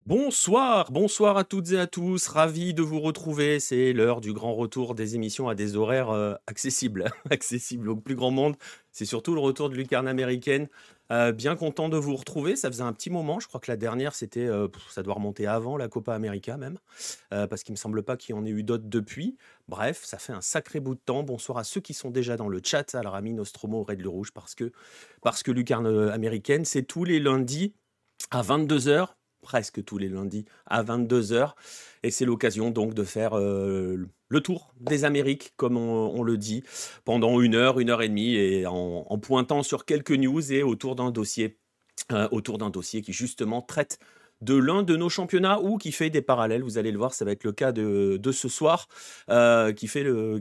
Bonsoir, bonsoir à toutes et à tous, ravi de vous retrouver. C'est l'heure du grand retour des émissions à des horaires accessibles, accessibles au plus grand monde. C'est surtout le retour de Lucarne américaine. Bien content de vous retrouver. Ça faisait un petit moment. Je crois que la dernière, c'était, ça doit remonter avant la Copa América même, parce qu'il me semble pas qu'il y en ait eu d'autres depuis. Bref, ça fait un sacré bout de temps. Bonsoir à ceux qui sont déjà dans le chat, Alrami, Nostromo, Red le Rouge, parce que Lucarne américaine, c'est tous les lundis à 22 heures, presque tous les lundis à 22 heures, et c'est l'occasion donc de faire le tour des Amériques, comme on le dit, pendant une heure et demie, et en pointant sur quelques news et autour d'un dossier qui justement traite de l'un de nos championnats ou qui fait des parallèles. Vous allez le voir, ça va être le cas de ce soir, qui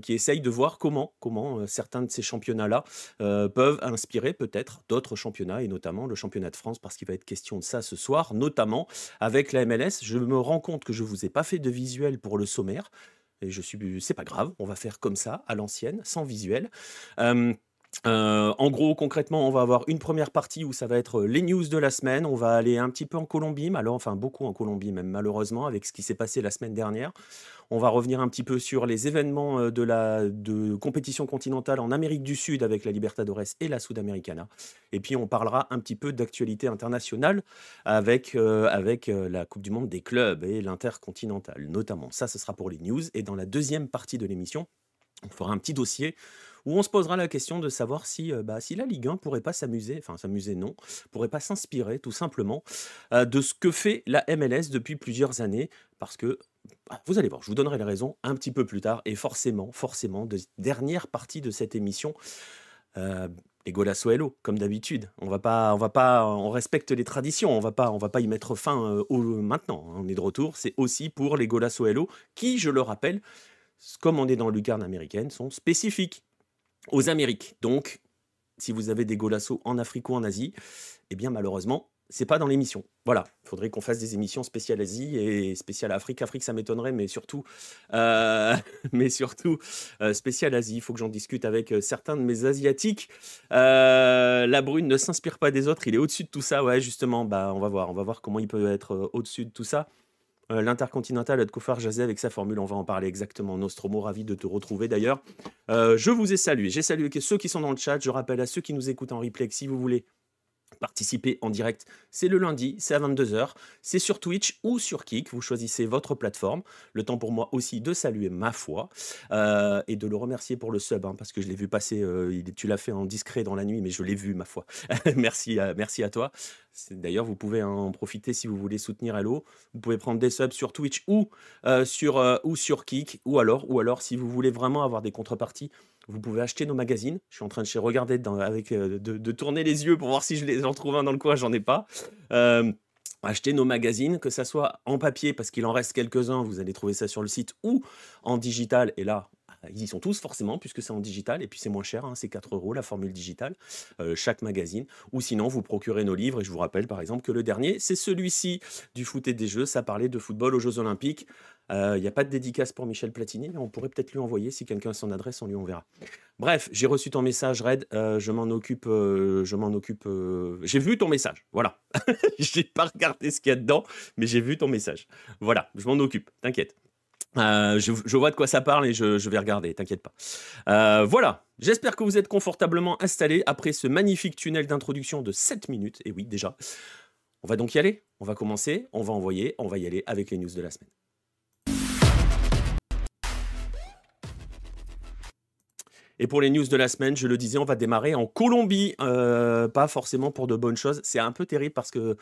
essaye de voir comment certains de ces championnats-là peuvent inspirer peut-être d'autres championnats, et notamment le championnat de France, parce qu'il va être question de ça ce soir, notamment avec la MLS. Je me rends compte que je vous ai pas fait de visuel pour le sommaire, et c'est pas grave, on va faire comme ça, à l'ancienne, sans visuel. Euh, en gros, concrètement, on va avoir une première partie où ça va être les news de la semaine. On va aller un petit peu en Colombie, enfin beaucoup en Colombie même malheureusement, avec ce qui s'est passé la semaine dernière. On va revenir un petit peu sur les événements de compétition continentale en Amérique du Sud avec la Libertadores et la Sudamericana. Et puis on parlera un petit peu d'actualité internationale avec la Coupe du Monde des clubs et l'intercontinental notamment. Ça, ce sera pour les news. Et dans la deuxième partie de l'émission, on fera un petit dossier où on se posera la question de savoir si la Ligue 1 pourrait pas s'amuser, enfin s'amuser non, pourrait pas s'inspirer tout simplement de ce que fait la MLS depuis plusieurs années, parce que vous allez voir, je vous donnerai les raisons un petit peu plus tard, et forcément, dernière partie de cette émission, euh, les Golasso Hello, comme d'habitude. On respecte les traditions, on va pas y mettre fin maintenant, hein. On est de retour, c'est aussi pour les Golasso Hello, qui, je le rappelle, comme on est dans lucarne américaine, sont spécifiques aux Amériques. Donc, si vous avez des golassos en Afrique ou en Asie, eh bien malheureusement, c'est pas dans l'émission. Voilà, il faudrait qu'on fasse des émissions spéciales Asie et spéciales Afrique. Afrique, ça m'étonnerait, mais surtout, euh, spéciales Asie. Il faut que j'en discute avec certains de mes Asiatiques. La Brune ne s'inspire pas des autres, il est au-dessus de tout ça. Ouais, justement, on va voir comment il peut être au-dessus de tout ça. L'Intercontinental de Koufar Jazé avec sa formule, on va en parler exactement. Nostromo, ravi de te retrouver d'ailleurs. Je vous ai salué, j'ai salué ceux qui sont dans le chat. Je rappelle à ceux qui nous écoutent en replay que si vous voulez participer en direct, c'est le lundi, c'est à 22 heures, c'est sur Twitch ou sur Kick, vous choisissez votre plateforme. Le temps pour moi aussi de saluer ma foi et de le remercier pour le sub, hein, parce que je l'ai vu passer, tu l'as fait en discret dans la nuit, mais je l'ai vu ma foi. Merci à toi. D'ailleurs, vous pouvez en profiter si vous voulez soutenir Hello. Vous pouvez prendre des subs sur Twitch ou sur Kick, ou alors si vous voulez vraiment avoir des contreparties, vous pouvez acheter nos magazines. Je suis en train de regarder de tourner les yeux pour voir si j'en trouve un dans le coin, j'en ai pas. Acheter nos magazines, que ça soit en papier, parce qu'il en reste quelques-uns, vous allez trouver ça sur le site, ou en digital. Et là, ils y sont tous forcément, puisque c'est en digital, et puis c'est moins cher, hein, c'est 4 euros la formule digitale, chaque magazine. Ou sinon, vous procurez nos livres, et je vous rappelle par exemple que le dernier, c'est celui-ci du foot et des jeux. Ça parlait de football aux Jeux Olympiques. Il n'y a pas de dédicace pour Michel Platini, mais on pourrait peut-être lui envoyer. Si quelqu'un a son adresse, on lui enverra. Bref, j'ai reçu ton message, Red. Je m'en occupe. J'ai vu ton message. Voilà. J'ai pas regardé ce qu'il y a dedans, mais j'ai vu ton message. Voilà, je m'en occupe. T'inquiète. Je vois de quoi ça parle et je vais regarder. T'inquiète pas. Voilà. J'espère que vous êtes confortablement installés après ce magnifique tunnel d'introduction de 7 minutes. Et oui, déjà. On va donc y aller. On va commencer. On va envoyer. On va y aller avec les news de la semaine. Et pour les news de la semaine, je le disais, on va démarrer en Colombie. Pas forcément pour de bonnes choses. C'est un peu terrible parce que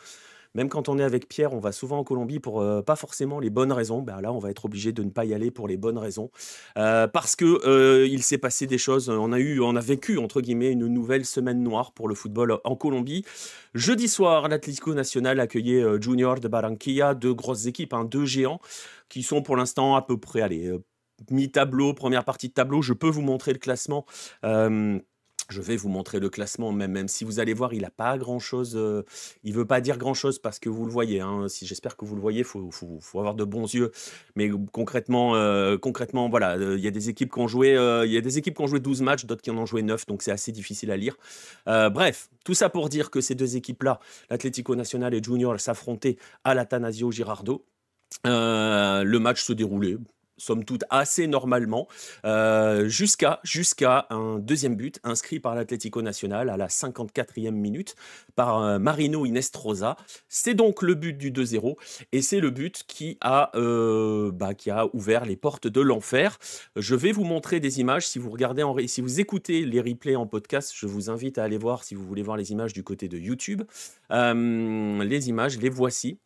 même quand on est avec Pierre, on va souvent en Colombie pour pas forcément les bonnes raisons. Ben là, on va être obligé de ne pas y aller pour les bonnes raisons. Parce que il s'est passé des choses. On a vécu, entre guillemets, une nouvelle semaine noire pour le football en Colombie. Jeudi soir, l'Atlético Nacional accueillait Junior de Barranquilla, deux grosses équipes, hein, deux géants, qui sont pour l'instant à peu près, allez, mi-tableau, première partie de tableau. Je peux vous montrer le classement. Je vais vous montrer le classement, même si vous allez voir, il a pas grand-chose, il veut pas dire grand-chose parce que vous le voyez, hein. Si j'espère que vous le voyez, faut avoir de bons yeux. Mais concrètement, voilà, il y a des équipes qui ont joué, il y a des équipes qui ont joué 12 matchs, d'autres qui en ont joué 9, donc c'est assez difficile à lire. Bref, tout ça pour dire que ces 2 équipes-là, l'Atlético Nacional et Junior, s'affrontaient à l'Atanasio Girardot. Le match se déroulait, somme toute, assez normalement, jusqu'à un deuxième but inscrit par l'Atlético Nacional à la 54e minute par Marino Inestrosa. C'est donc le but du 2-0 et c'est le but qui a ouvert les portes de l'enfer. Je vais vous montrer des images. Si vous regardez si vous écoutez les replays en podcast, je vous invite à aller voir si vous voulez voir les images du côté de YouTube. Les images, les voici.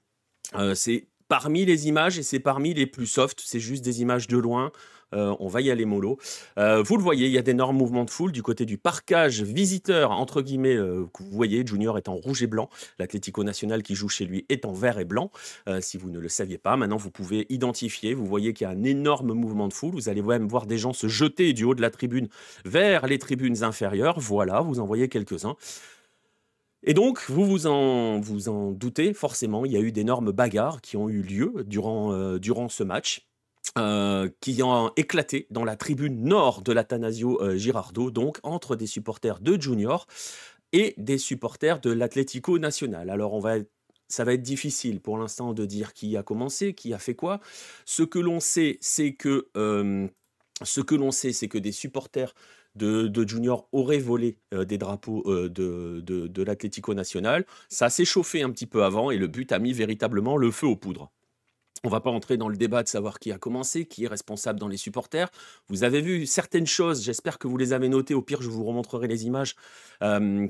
C'est parmi les images et c'est parmi les plus soft, c'est juste des images de loin. On va y aller mollo. Vous le voyez, il y a d'énormes mouvements de foule du côté du parcage visiteur, entre guillemets, que vous voyez. Junior est en rouge et blanc. L'Atlético Nacional qui joue chez lui est en vert et blanc. Si vous ne le saviez pas, maintenant vous pouvez identifier. Vous voyez qu'il y a un énorme mouvement de foule. Vous allez même voir des gens se jeter du haut de la tribune vers les tribunes inférieures. Voilà, vous en voyez quelques-uns. Et donc, vous en doutez, forcément, il y a eu d'énormes bagarres qui ont eu lieu durant ce match, qui ont éclaté dans la tribune nord de l'Atanasio Girardot, donc entre des supporters de Junior et des supporters de l'Atlético Nacional. Alors, ça va être difficile pour l'instant de dire qui a commencé, qui a fait quoi. Ce que l'on sait, c'est que des supporters de Junior auraient volé des drapeaux de l'Atlético Nacional. Ça s'est chauffé un petit peu avant et le but a mis véritablement le feu aux poudres. On ne va pas entrer dans le débat de savoir qui a commencé, qui est responsable dans les supporters. Vous avez vu certaines choses, j'espère que vous les avez notées. Au pire, je vous remontrerai les images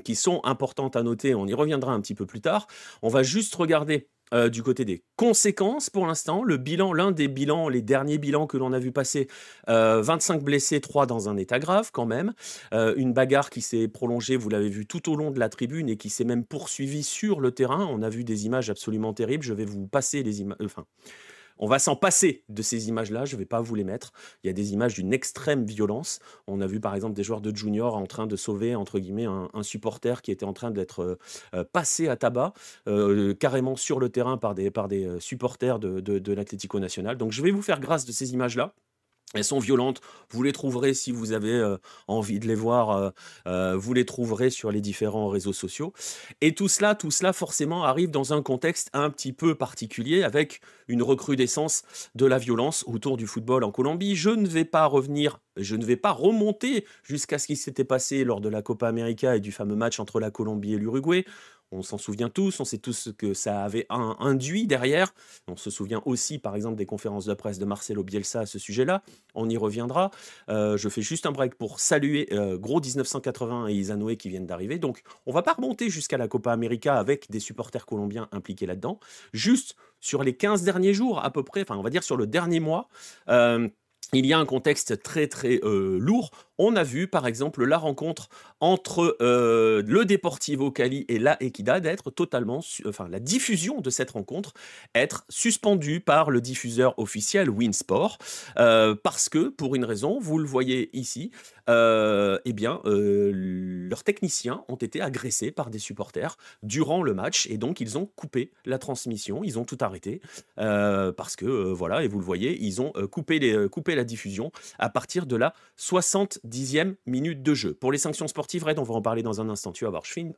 qui sont importantes à noter. On y reviendra un petit peu plus tard. On va juste regarder du côté des conséquences pour l'instant. Le bilan, l'un des bilans, les derniers bilans que l'on a vu passer, 25 blessés, 3 dans un état grave quand même. Une bagarre qui s'est prolongée, vous l'avez vu, tout au long de la tribune et qui s'est même poursuivie sur le terrain. On a vu des images absolument terribles. Je vais vous passer les images. On va s'en passer de ces images-là, je ne vais pas vous les mettre. Il y a des images d'une extrême violence. On a vu par exemple des joueurs de Junior en train de sauver, entre guillemets, un supporter qui était en train d'être passé à tabac, carrément sur le terrain par des supporters de l'Atlético Nacional. Donc je vais vous faire grâce de ces images-là. Elles sont violentes, vous les trouverez si vous avez envie de les voir, vous les trouverez sur les différents réseaux sociaux. Et tout cela forcément arrive dans un contexte un petit peu particulier avec une recrudescence de la violence autour du football en Colombie. Je ne vais pas remonter jusqu'à ce qui s'était passé lors de la Copa América et du fameux match entre la Colombie et l'Uruguay. On s'en souvient tous, on sait tous ce que ça avait induit derrière. On se souvient aussi, par exemple, des conférences de presse de Marcelo Bielsa à ce sujet-là. On y reviendra. Je fais juste un break pour saluer Gros 1980 et Isanoé qui viennent d'arriver. Donc, on va pas remonter jusqu'à la Copa América avec des supporters colombiens impliqués là-dedans. Juste sur les 15 derniers jours, à peu près, enfin, on va dire sur le dernier mois, il y a un contexte très très lourd. On a vu par exemple la rencontre entre le Deportivo Cali et la Equidad être totalement, la diffusion de cette rencontre être suspendue par le diffuseur officiel Winsport parce que pour une raison, vous le voyez ici, leurs techniciens ont été agressés par des supporters durant le match et donc ils ont coupé la transmission, ils ont tout arrêté parce que voilà, et vous le voyez, ils ont coupé la diffusion à partir de la 70e minute de jeu. Pour les sanctions sportives, Red, on va en parler dans un instant. Tu vas voir, je fais une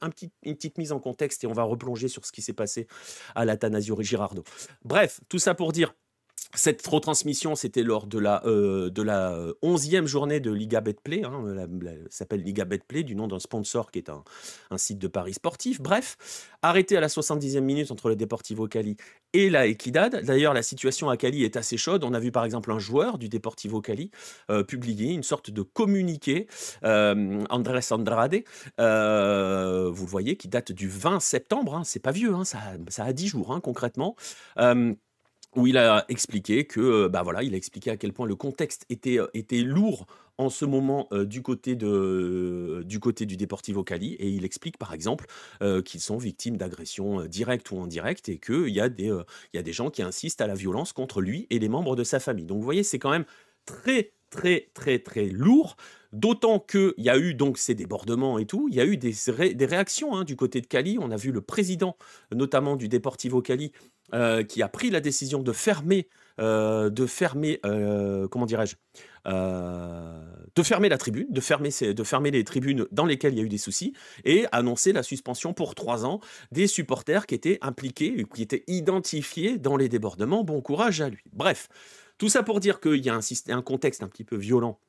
petite mise en contexte et on va replonger sur ce qui s'est passé à l'Atanasio Girardot. Bref, tout ça pour dire, cette retransmission, c'était lors de la 11e journée de Liga Betplay, s'appelle Liga Betplay, du nom d'un sponsor qui est un site de paris sportif. Bref, arrêté à la 70e minute entre le Deportivo Cali et la Equidad. D'ailleurs, la situation à Cali est assez chaude. On a vu par exemple un joueur du Deportivo Cali publier une sorte de communiqué, Andrés Andrade, vous le voyez, qui date du 20 septembre, c'est pas vieux, ça a 10 jours concrètement, où il a expliqué que, il a expliqué à quel point le contexte était lourd en ce moment du côté du Deportivo Cali, et il explique par exemple qu'ils sont victimes d'agressions directes ou indirectes et qu'il y a des gens qui insistent à la violence contre lui et les membres de sa famille. Donc vous voyez, c'est quand même très très très très lourd. D'autant qu'il y a eu donc ces débordements et tout, il y a eu des réactions hein, du côté de Cali. On a vu le président, notamment du Deportivo Cali, qui a pris la décision comment dirais-je, de fermer la tribune, de fermer les tribunes dans lesquelles il y a eu des soucis, et annoncer la suspension pour 3 ans des supporters qui étaient impliqués, qui étaient identifiés dans les débordements. Bon courage à lui. Bref, tout ça pour dire qu'il y a un contexte un petit peu violent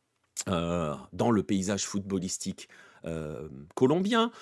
dans le paysage footballistique colombien.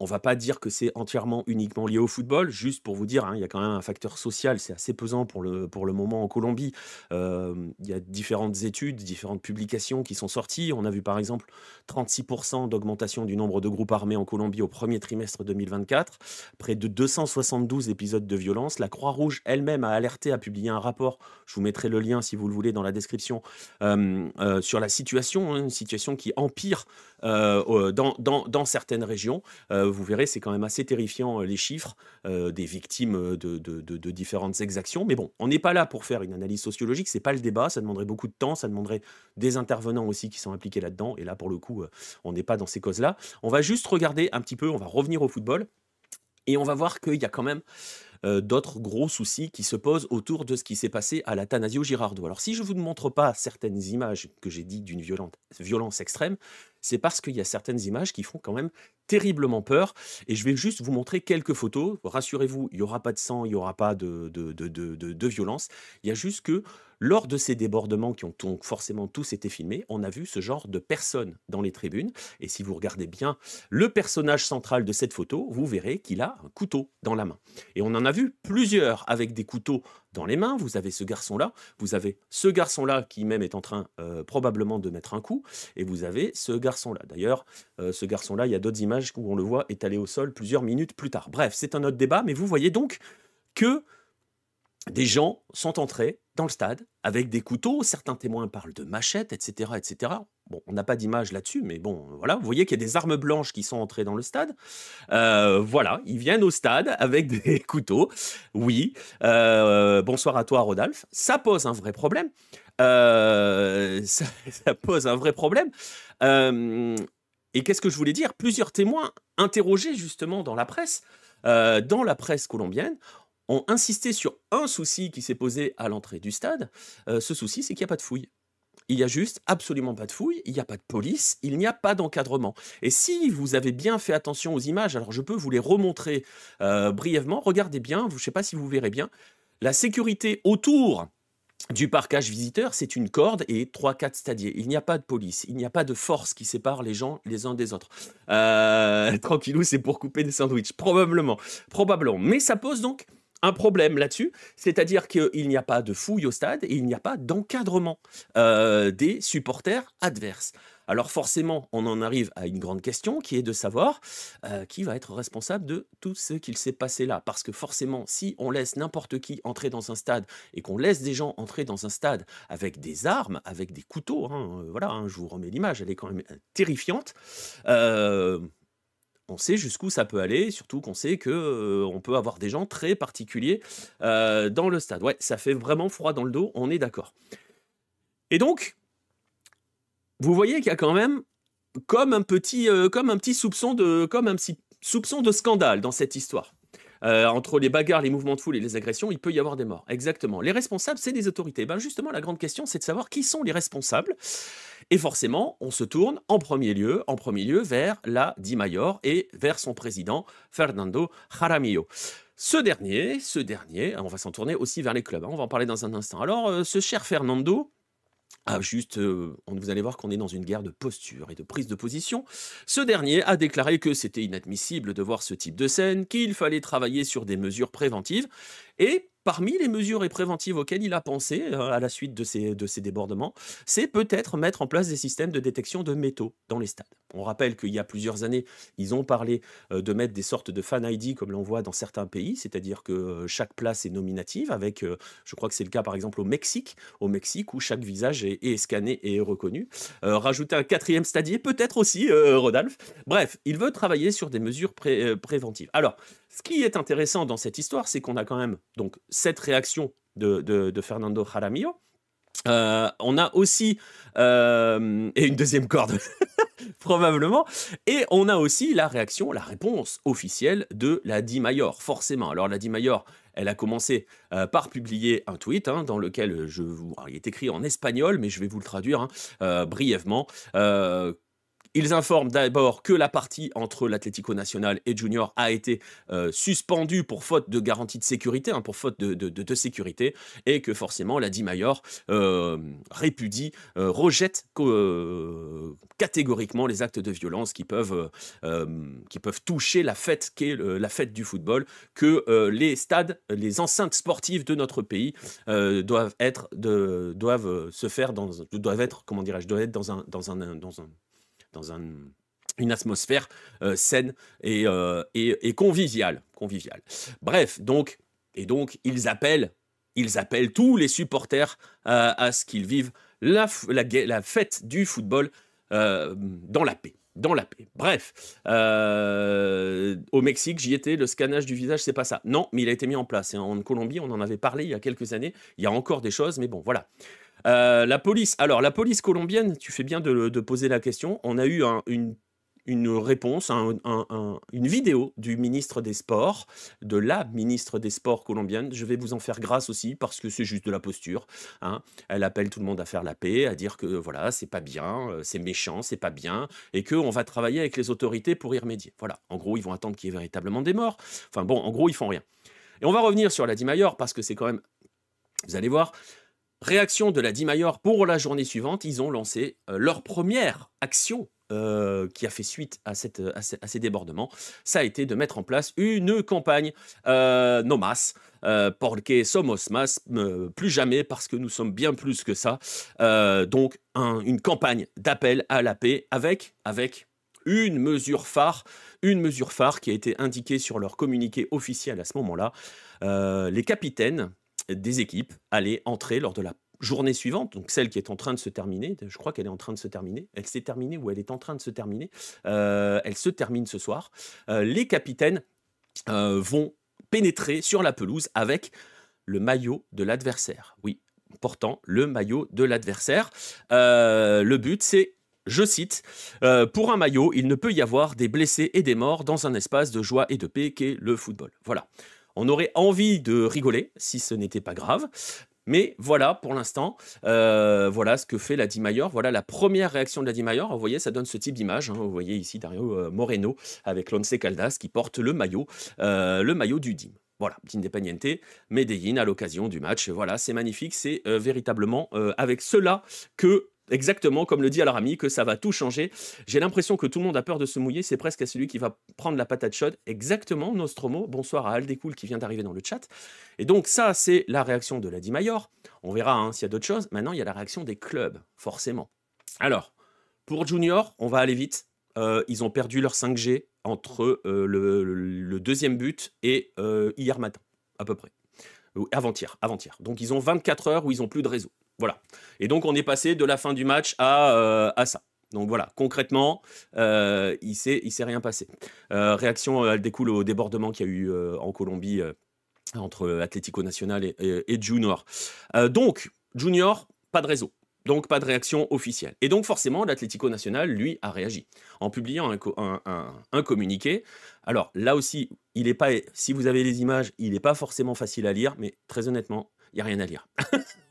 On va pas dire que c'est entièrement uniquement lié au football, juste pour vous dire, hein, il y a quand même un facteur social, c'est assez pesant pour le moment en Colombie. Il y a différentes études, différentes publications qui sont sorties. On a vu par exemple 36% d'augmentation du nombre de groupes armés en Colombie au premier trimestre 2024, près de 272 épisodes de violence. La Croix-Rouge elle-même a alerté, a publié un rapport, je vous mettrai le lien si vous le voulez dans la description, sur la situation, hein, une situation qui empire dans certaines régions. Vous verrez, c'est quand même assez terrifiant les chiffres des victimes de différentes exactions. Mais bon, on n'est pas là pour faire une analyse sociologique, c'est pas le débat, ça demanderait beaucoup de temps, ça demanderait des intervenants aussi qui sont impliqués là-dedans. Et là, pour le coup, on n'est pas dans ces causes-là. On va juste regarder un petit peu, on va revenir au football. Et on va voir qu'il y a quand même d'autres gros soucis qui se posent autour de ce qui s'est passé à l'Atanasio Girardot. Alors si je ne vous montre pas certaines images que j'ai dit d'une violence extrême, c'est parce qu'il y a certaines images qui font quand même terriblement peur. Et je vais juste vous montrer quelques photos. Rassurez-vous, il n'y aura pas de sang, il n'y aura pas de violence. Il y a juste que lors de ces débordements qui ont donc forcément tous été filmés, on a vu ce genre de personnes dans les tribunes. Et si vous regardez bien le personnage central de cette photo, vous verrez qu'il a un couteau dans la main. Et on en a vu plusieurs avec des couteaux dans les mains. Vous avez ce garçon-là, vous avez ce garçon-là qui même est en train probablement de mettre un coup, et vous avez ce garçon-là. D'ailleurs, ce garçon-là, il y a d'autres images où on le voit étalé au sol plusieurs minutes plus tard. Bref, c'est un autre débat, mais vous voyez donc que des gens sont entrés dans le stade avec des couteaux. Certains témoins parlent de machettes, etc., etc. Bon, on n'a pas d'image là-dessus, mais bon, voilà. Vous voyez qu'il y a des armes blanches qui sont entrées dans le stade. Voilà, ils viennent au stade avec des couteaux. Oui. Bonsoir à toi, Rodolphe. Ça pose un vrai problème. Ça pose un vrai problème. Et qu'est-ce que je voulais dire? Plusieurs témoins interrogés justement dans la presse colombienne, ont insisté sur un souci qui s'est posé à l'entrée du stade. Ce souci, c'est qu'il n'y a pas de fouille. Il n'y a juste absolument pas de fouille, il n'y a pas de police, il n'y a pas d'encadrement. Et si vous avez bien fait attention aux images, alors je peux vous les remontrer brièvement, regardez bien, je ne sais pas si vous verrez bien, la sécurité autour du parcage visiteur, c'est une corde et 3-4 stadiers. Il n'y a pas de police, il n'y a pas de force qui sépare les gens les uns des autres. Tranquillou, c'est pour couper des sandwichs, probablement. Mais ça pose donc un problème là-dessus, c'est-à-dire qu'il n'y a pas de fouille au stade et il n'y a pas d'encadrement des supporters adverses. Alors forcément, on en arrive à une grande question qui est de savoir qui va être responsable de tout ce qu'il s'est passé là. Parce que forcément, si on laisse n'importe qui entrer dans un stade et qu'on laisse des gens entrer dans un stade avec des armes, avec des couteaux, voilà, je vous remets l'image, elle est quand même terrifiante. On sait jusqu'où ça peut aller, surtout qu'on sait qu'on peut avoir des gens très particuliers dans le stade. Ouais, ça fait vraiment froid dans le dos, on est d'accord. Et donc, vous voyez qu'il y a quand même comme un petit soupçon de scandale dans cette histoire. Entre les bagarres, les mouvements de foule et les agressions, il peut y avoir des morts. Exactement. Les responsables, c'est les autorités. Ben justement, la grande question, c'est de savoir qui sont les responsables. Et forcément, on se tourne en premier lieu vers la DIMAYOR et vers son président, Fernando Jaramillo. Ce dernier, on va s'en tourner aussi vers les clubs. On va en parler dans un instant. Alors, ce cher Fernando, vous allez voir qu'on est dans une guerre de posture et de prise de position. Ce dernier a déclaré que c'était inadmissible de voir ce type de scène, qu'il fallait travailler sur des mesures préventives. Et parmi les mesures préventives auxquelles il a pensé à la suite de ces débordements, c'est peut-être mettre en place des systèmes de détection de métaux dans les stades. On rappelle qu'il y a plusieurs années, ils ont parlé de mettre des sortes de fan ID comme l'on voit dans certains pays, c'est-à-dire que chaque place est nominative avec, je crois que c'est le cas par exemple au Mexique où chaque visage est scanné et est reconnu. Rajouter un 4e stadier peut-être aussi, Rodolphe. Bref, il veut travailler sur des mesures préventives. Alors, ce qui est intéressant dans cette histoire, c'est qu'on a quand même donc cette réaction de Fernando Jaramillo, On a aussi et une deuxième corde probablement, et on a aussi la réponse officielle de la Di-Mayor, forcément. Alors la Di-Mayor, elle a commencé par publier un tweet dans lequel alors, il est écrit en espagnol, mais je vais vous le traduire brièvement. Ils informent d'abord que la partie entre l'Atlético Nacional et Junior a été suspendue pour faute de garantie de sécurité, pour faute de sécurité, et que forcément la Di-Mayor répudie, rejette catégoriquement les actes de violence qui peuvent toucher la fête qu'est la fête du football, que les stades, les enceintes sportives de notre pays doivent être dans une atmosphère saine et conviviale. Bref, donc ils appellent tous les supporters à ce qu'ils vivent la fête du football dans la paix. Bref, au Mexique, j'y étais, le scannage du visage, c'est pas ça. Non, mais il a été mis en place. Et en Colombie, on en avait parlé il y a quelques années. Il y a encore des choses, mais bon, voilà. La police colombienne, tu fais bien de poser la question. On a eu une réponse, une vidéo du ministre des Sports, de la ministre des Sports colombienne. Je vais vous en faire grâce aussi parce que c'est juste de la posture. Elle appelle tout le monde à faire la paix, à dire que voilà, c'est pas bien, c'est méchant, c'est pas bien, et qu'on va travailler avec les autorités pour y remédier. Voilà. En gros, ils vont attendre qu'il y ait véritablement des morts. Enfin bon, en gros, ils font rien. Et on va revenir sur la Di-Mayor parce que c'est quand même, vous allez voir. Réaction de la Di-Mayor pour la journée suivante, ils ont lancé leur première action qui a fait suite à ces débordements. Ça a été de mettre en place une campagne no más, porque somos más, plus jamais parce que nous sommes bien plus que ça. Donc une campagne d'appel à la paix avec une mesure phare qui a été indiquée sur leur communiqué officiel à ce moment-là. Les capitaines des équipes allaient entrer lors de la journée suivante, donc celle qui est en train de se terminer. Je crois qu'elle est en train de se terminer. Elle s'est terminée ou elle est en train de se terminer. Elle se termine ce soir. Les capitaines vont pénétrer sur la pelouse avec le maillot de l'adversaire. Oui, portant le maillot de l'adversaire. Le but, c'est, je cite, pour un maillot, il ne peut y avoir des blessés et des morts dans un espace de joie et de paix qu'est le football. Voilà. On aurait envie de rigoler si ce n'était pas grave. Mais voilà, pour l'instant, voilà ce que fait la Di-Mayor. Voilà la première réaction de la Di-Mayor. Vous voyez, ça donne ce type d'image. Vous voyez ici Dario Moreno avec l'Once Caldas qui porte le maillot du DIM. Voilà, d'Independiente Medellín à l'occasion du match. Voilà, c'est magnifique. C'est véritablement avec cela que, exactement comme le dit Al-Rami, que ça va tout changer. J'ai l'impression que tout le monde a peur de se mouiller. C'est presque à celui qui va prendre la patate chaude. Exactement, Nostromo. Bonsoir à Aldecool qui vient d'arriver dans le chat. Et donc ça, c'est la réaction de la Di-Mayor. On verra s'il y a d'autres choses. Maintenant, il y a la réaction des clubs, forcément. Alors, pour Junior, on va aller vite. Ils ont perdu leur 5G entre le deuxième but et hier matin, à peu près. Avant-hier. Donc, ils ont 24 heures où ils n'ont plus de réseau. Voilà. Et donc, on est passé de la fin du match à ça. Donc voilà, concrètement, il s'est rien passé. Réaction, elle découle au débordement qu'il y a eu en Colombie entre Atlético Nacional et Junior. Donc, Junior, pas de réseau. Donc, pas de réaction officielle. Et donc, forcément, l'Atlético Nacional, lui, a réagi en publiant un communiqué. Alors, là aussi, si vous avez les images, il n'est pas forcément facile à lire, mais très honnêtement, il n'y a rien à lire.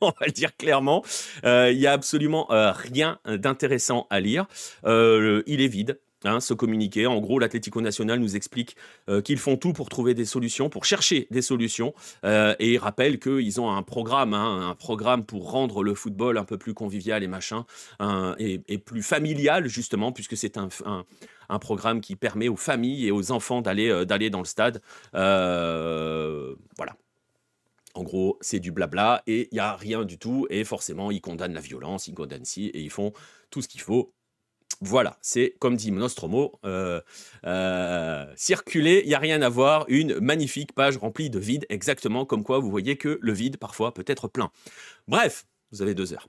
On va le dire clairement. Il n'y a absolument rien d'intéressant à lire. Il est vide. Ce communiqué. En gros, l'Atlético Nacional nous explique qu'ils font tout pour trouver des solutions, pour chercher des solutions, et rappelle qu'ils ont un programme pour rendre le football un peu plus convivial et machin, et plus familial justement, puisque c'est un programme qui permet aux familles et aux enfants d'aller dans le stade. Voilà. En gros, c'est du blabla et il n'y a rien du tout. Et forcément, ils condamnent la violence, ils condamnent et ils font tout ce qu'il faut. Voilà, c'est comme dit Nostromo, circuler, il n'y a rien à voir, une magnifique page remplie de vide, exactement comme quoi vous voyez que le vide parfois peut être plein. Bref, vous avez 2 heures.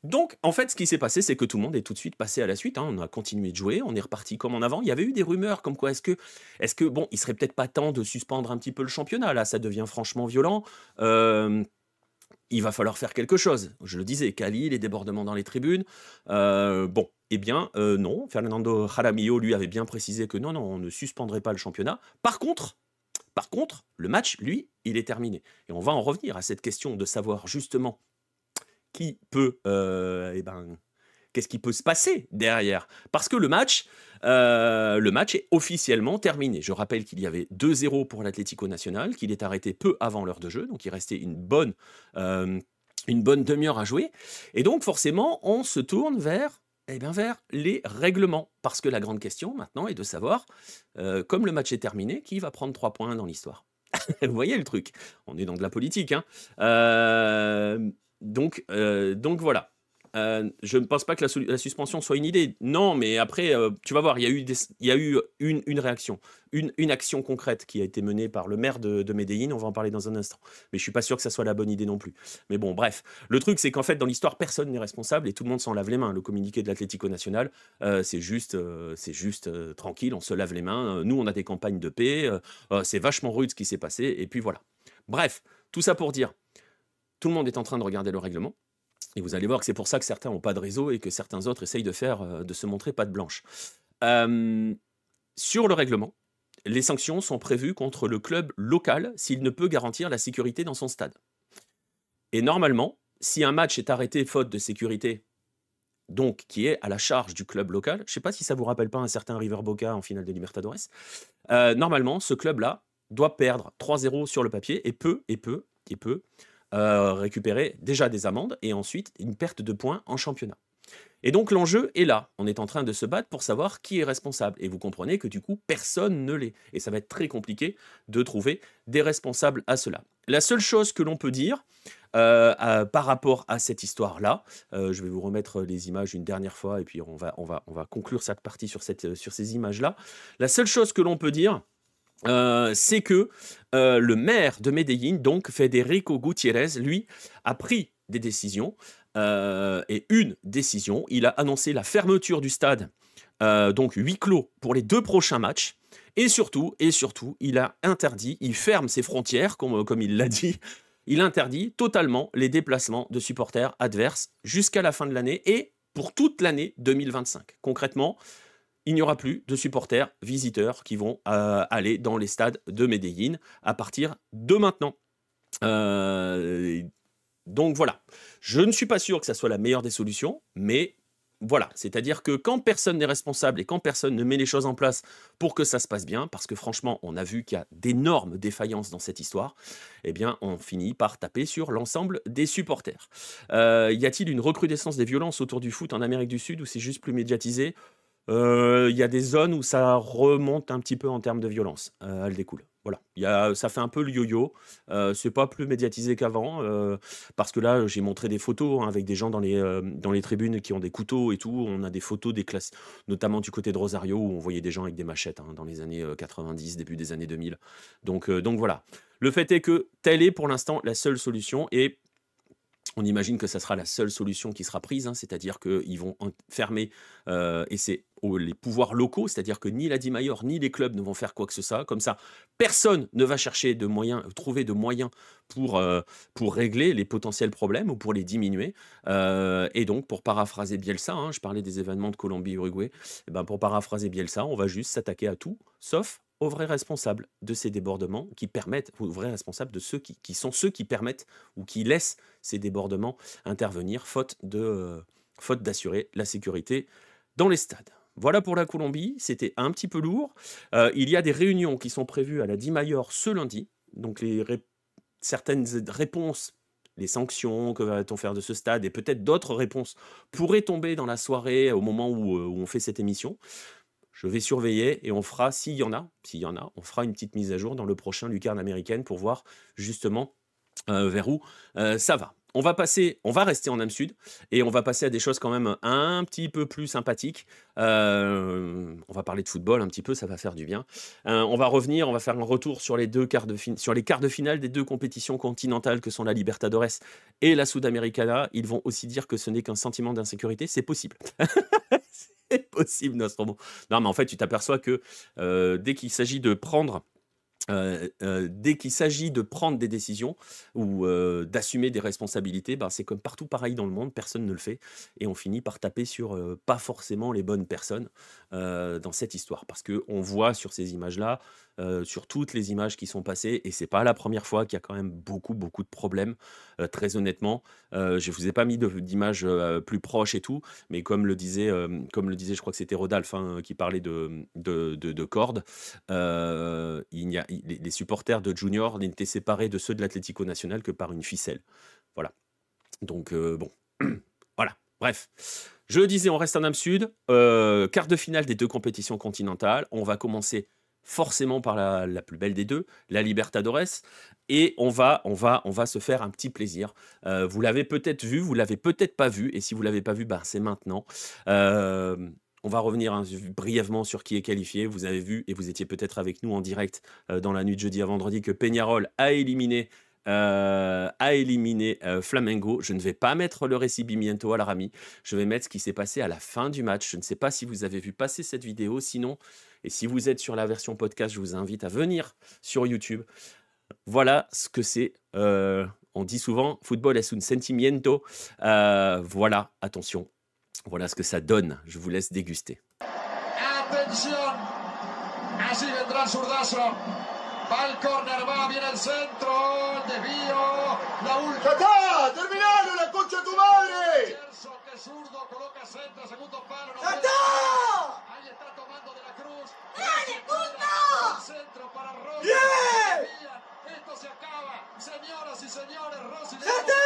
Donc, en fait, ce qui s'est passé, c'est que tout le monde est tout de suite passé à la suite. On a continué de jouer, on est reparti comme en avant. Il y avait eu des rumeurs comme quoi est-ce que bon, il serait peut-être pas temps de suspendre un petit peu le championnat. Là, ça devient franchement violent. il va falloir faire quelque chose. Je le disais, Cali, les débordements dans les tribunes. Bon, eh bien, non. Fernando Jaramillo, lui, avait bien précisé que non, non, on ne suspendrait pas le championnat. Par contre, le match, lui, il est terminé. Et on va en revenir à cette question de savoir justement qui peut, qu'est-ce qui peut se passer derrière. Parce que le match est officiellement terminé. Je rappelle qu'il y avait 2-0 pour l'Atlético Nacional, qu'il est arrêté peu avant l'heure de jeu, donc il restait une bonne demi-heure à jouer. Et donc forcément, on se tourne vers les règlements. Parce que la grande question maintenant est de savoir, comme le match est terminé, qui va prendre 3 points dans l'histoire. Vous voyez le truc. On est dans de la politique. Hein. Donc voilà. Je ne pense pas que la suspension soit une idée. Non, mais après, tu vas voir, il y a eu une réaction, une action concrète qui a été menée par le maire de Medellín. On va en parler dans un instant. Mais je suis pas sûr que ça soit la bonne idée non plus. Mais bon, bref. Le truc, c'est qu'en fait, dans l'histoire, personne n'est responsable et tout le monde s'en lave les mains. Le communiqué de l'Atlético Nacional, c'est juste tranquille, on se lave les mains. Nous, on a des campagnes de paix. C'est vachement rude ce qui s'est passé. Et puis voilà. Bref, tout ça pour dire, tout le monde est en train de regarder le règlement. Et vous allez voir que c'est pour ça que certains n'ont pas de réseau et que certains autres essayent de se montrer patte blanche. Sur le règlement, les sanctions sont prévues contre le club local s'il ne peut garantir la sécurité dans son stade. Et normalement, si un match est arrêté faute de sécurité, donc qui est à la charge du club local, je ne sais pas si ça vous rappelle pas un certain River Boca en finale de Libertadores, normalement, ce club-là doit perdre 3-0 sur le papier et peut récupérer déjà des amendes et ensuite une perte de points en championnat. Et donc l'enjeu est là. On est en train de se battre pour savoir qui est responsable. Et vous comprenez que du coup, personne ne l'est. Et ça va être très compliqué de trouver des responsables à cela. La seule chose que l'on peut dire par rapport à cette histoire-là, je vais vous remettre les images une dernière fois et puis on va conclure cette partie sur ces images-là. La seule chose que l'on peut dire, c'est que le maire de Medellín, donc Federico Gutiérrez, lui, a pris des décisions, et une décision, il a annoncé la fermeture du stade, donc huis clos pour les 2 prochains matchs, et surtout, il ferme ses frontières, comme il l'a dit, il interdit totalement les déplacements de supporters adverses jusqu'à la fin de l'année et pour toute l'année 2025. Concrètement, il n'y aura plus de supporters visiteurs qui vont aller dans les stades de Medellín à partir de maintenant. Donc voilà, je ne suis pas sûr que ça soit la meilleure des solutions, mais voilà, c'est-à-dire que quand personne n'est responsable et quand personne ne met les choses en place pour que ça se passe bien, parce que franchement, on a vu qu'il y a d'énormes défaillances dans cette histoire, eh bien, on finit par taper sur l'ensemble des supporters. Y a-t-il une recrudescence des violences autour du foot en Amérique du Sud ou c'est juste plus médiatisé ? Il y a des zones où ça remonte un petit peu en termes de violence. Elle découle. Voilà. Ça fait un peu le yo-yo. C'est pas plus médiatisé qu'avant. Parce que là, j'ai montré des photos avec des gens dans les tribunes qui ont des couteaux et tout. On a des photos des classes, notamment du côté de Rosario, où on voyait des gens avec des machettes dans les années 90, début des années 2000. Donc voilà. Le fait est que telle est pour l'instant la seule solution. Et on imagine que ça sera la seule solution qui sera prise, c'est-à-dire qu'ils vont fermer, et c'est les pouvoirs locaux, c'est-à-dire que ni la Dimayor ni les clubs ne vont faire quoi que ce soit. Comme ça, personne ne va chercher trouver de moyens pour régler les potentiels problèmes ou pour les diminuer. Et donc, pour paraphraser Bielsa, je parlais des événements de Colombie-Uruguay, pour paraphraser Bielsa, on va juste s'attaquer à tout, sauf aux vrais responsables de ces débordements qui permettent, aux vrais responsables de ceux qui sont ceux qui permettent ou qui laissent ces débordements intervenir, faute d'assurer la sécurité dans les stades. Voilà pour la Colombie, c'était un petit peu lourd. Il y a des réunions qui sont prévues à la Dimayor ce lundi, donc certaines réponses, les sanctions, que va-t-on faire de ce stade, et peut-être d'autres réponses pourraient tomber dans la soirée au moment où on fait cette émission. Je vais surveiller et on fera, s'il y en a, on fera une petite mise à jour dans le prochain Lucarne américaine pour voir justement vers où ça va. On va rester en Am Sud et on va passer à des choses quand même un petit peu plus sympathiques. On va parler de football un petit peu, ça va faire du bien. On va faire un retour sur les quarts de finale des 2 compétitions continentales que sont la Libertadores et la Sudamericana. Ils vont aussi dire que ce n'est qu'un sentiment d'insécurité, c'est possible. C'est possible, Nostromo. Non, mais en fait, tu t'aperçois que dès qu'il s'agit de prendre dès qu'il s'agit de prendre des décisions ou d'assumer des responsabilités, ben, c'est comme partout pareil dans le monde, personne ne le fait et on finit par taper sur, pas forcément les bonnes personnes, dans cette histoire. Parce qu'on voit sur ces images-là, sur toutes les images qui sont passées et c'est pas la première fois qu'il y a quand même beaucoup, beaucoup de problèmes, très honnêtement. Je vous ai pas mis d'images, plus proches et tout, mais comme le disait je crois que c'était Rodolphe, hein, qui parlait de cordes. Les supporters de Junior n'étaient séparés de ceux de l'Atlético Nacional que par une ficelle. Voilà. Donc, bon. Voilà. Bref. Je le disais, on reste en Am Sud. Quart de finale des deux compétitions continentales. On va commencer forcément par la plus belle des deux, la Libertadores. Et on va se faire un petit plaisir. Vous l'avez peut-être vu, vous l'avez peut-être pas vu. Et si vous l'avez pas vu, ben, c'est maintenant. On va revenir brièvement sur qui est qualifié. Vous avez vu, et vous étiez peut-être avec nous en direct dans la nuit de jeudi à vendredi, que Peñarol a éliminé Flamengo. Je ne vais pas mettre le recibimiento à la Rami. Je vais mettre ce qui s'est passé à la fin du match. Je ne sais pas si vous avez vu passer cette vidéo. Sinon, et si vous êtes sur la version podcast, je vous invite à venir sur YouTube. Voilà ce que c'est. On dit souvent, football es un sentimiento. Voilà, attention. Voilà ce que ça donne. Je vous laisse déguster. Attention, así vendrá el zurdazo. Va el córner, va, viene el centro, el desvío, la última. ¡Ya está! ¡Terminalo, la concha de tu madre! Gerson, que zurdo, coloca centro, segundo palo. ¡Ya está! Ahí está tomando de la Cruz. ¡Dale, puto! El centro para Rossi. ¡Bien! Esto se acaba. Señoras y señores, Rossi. ¡Ya está!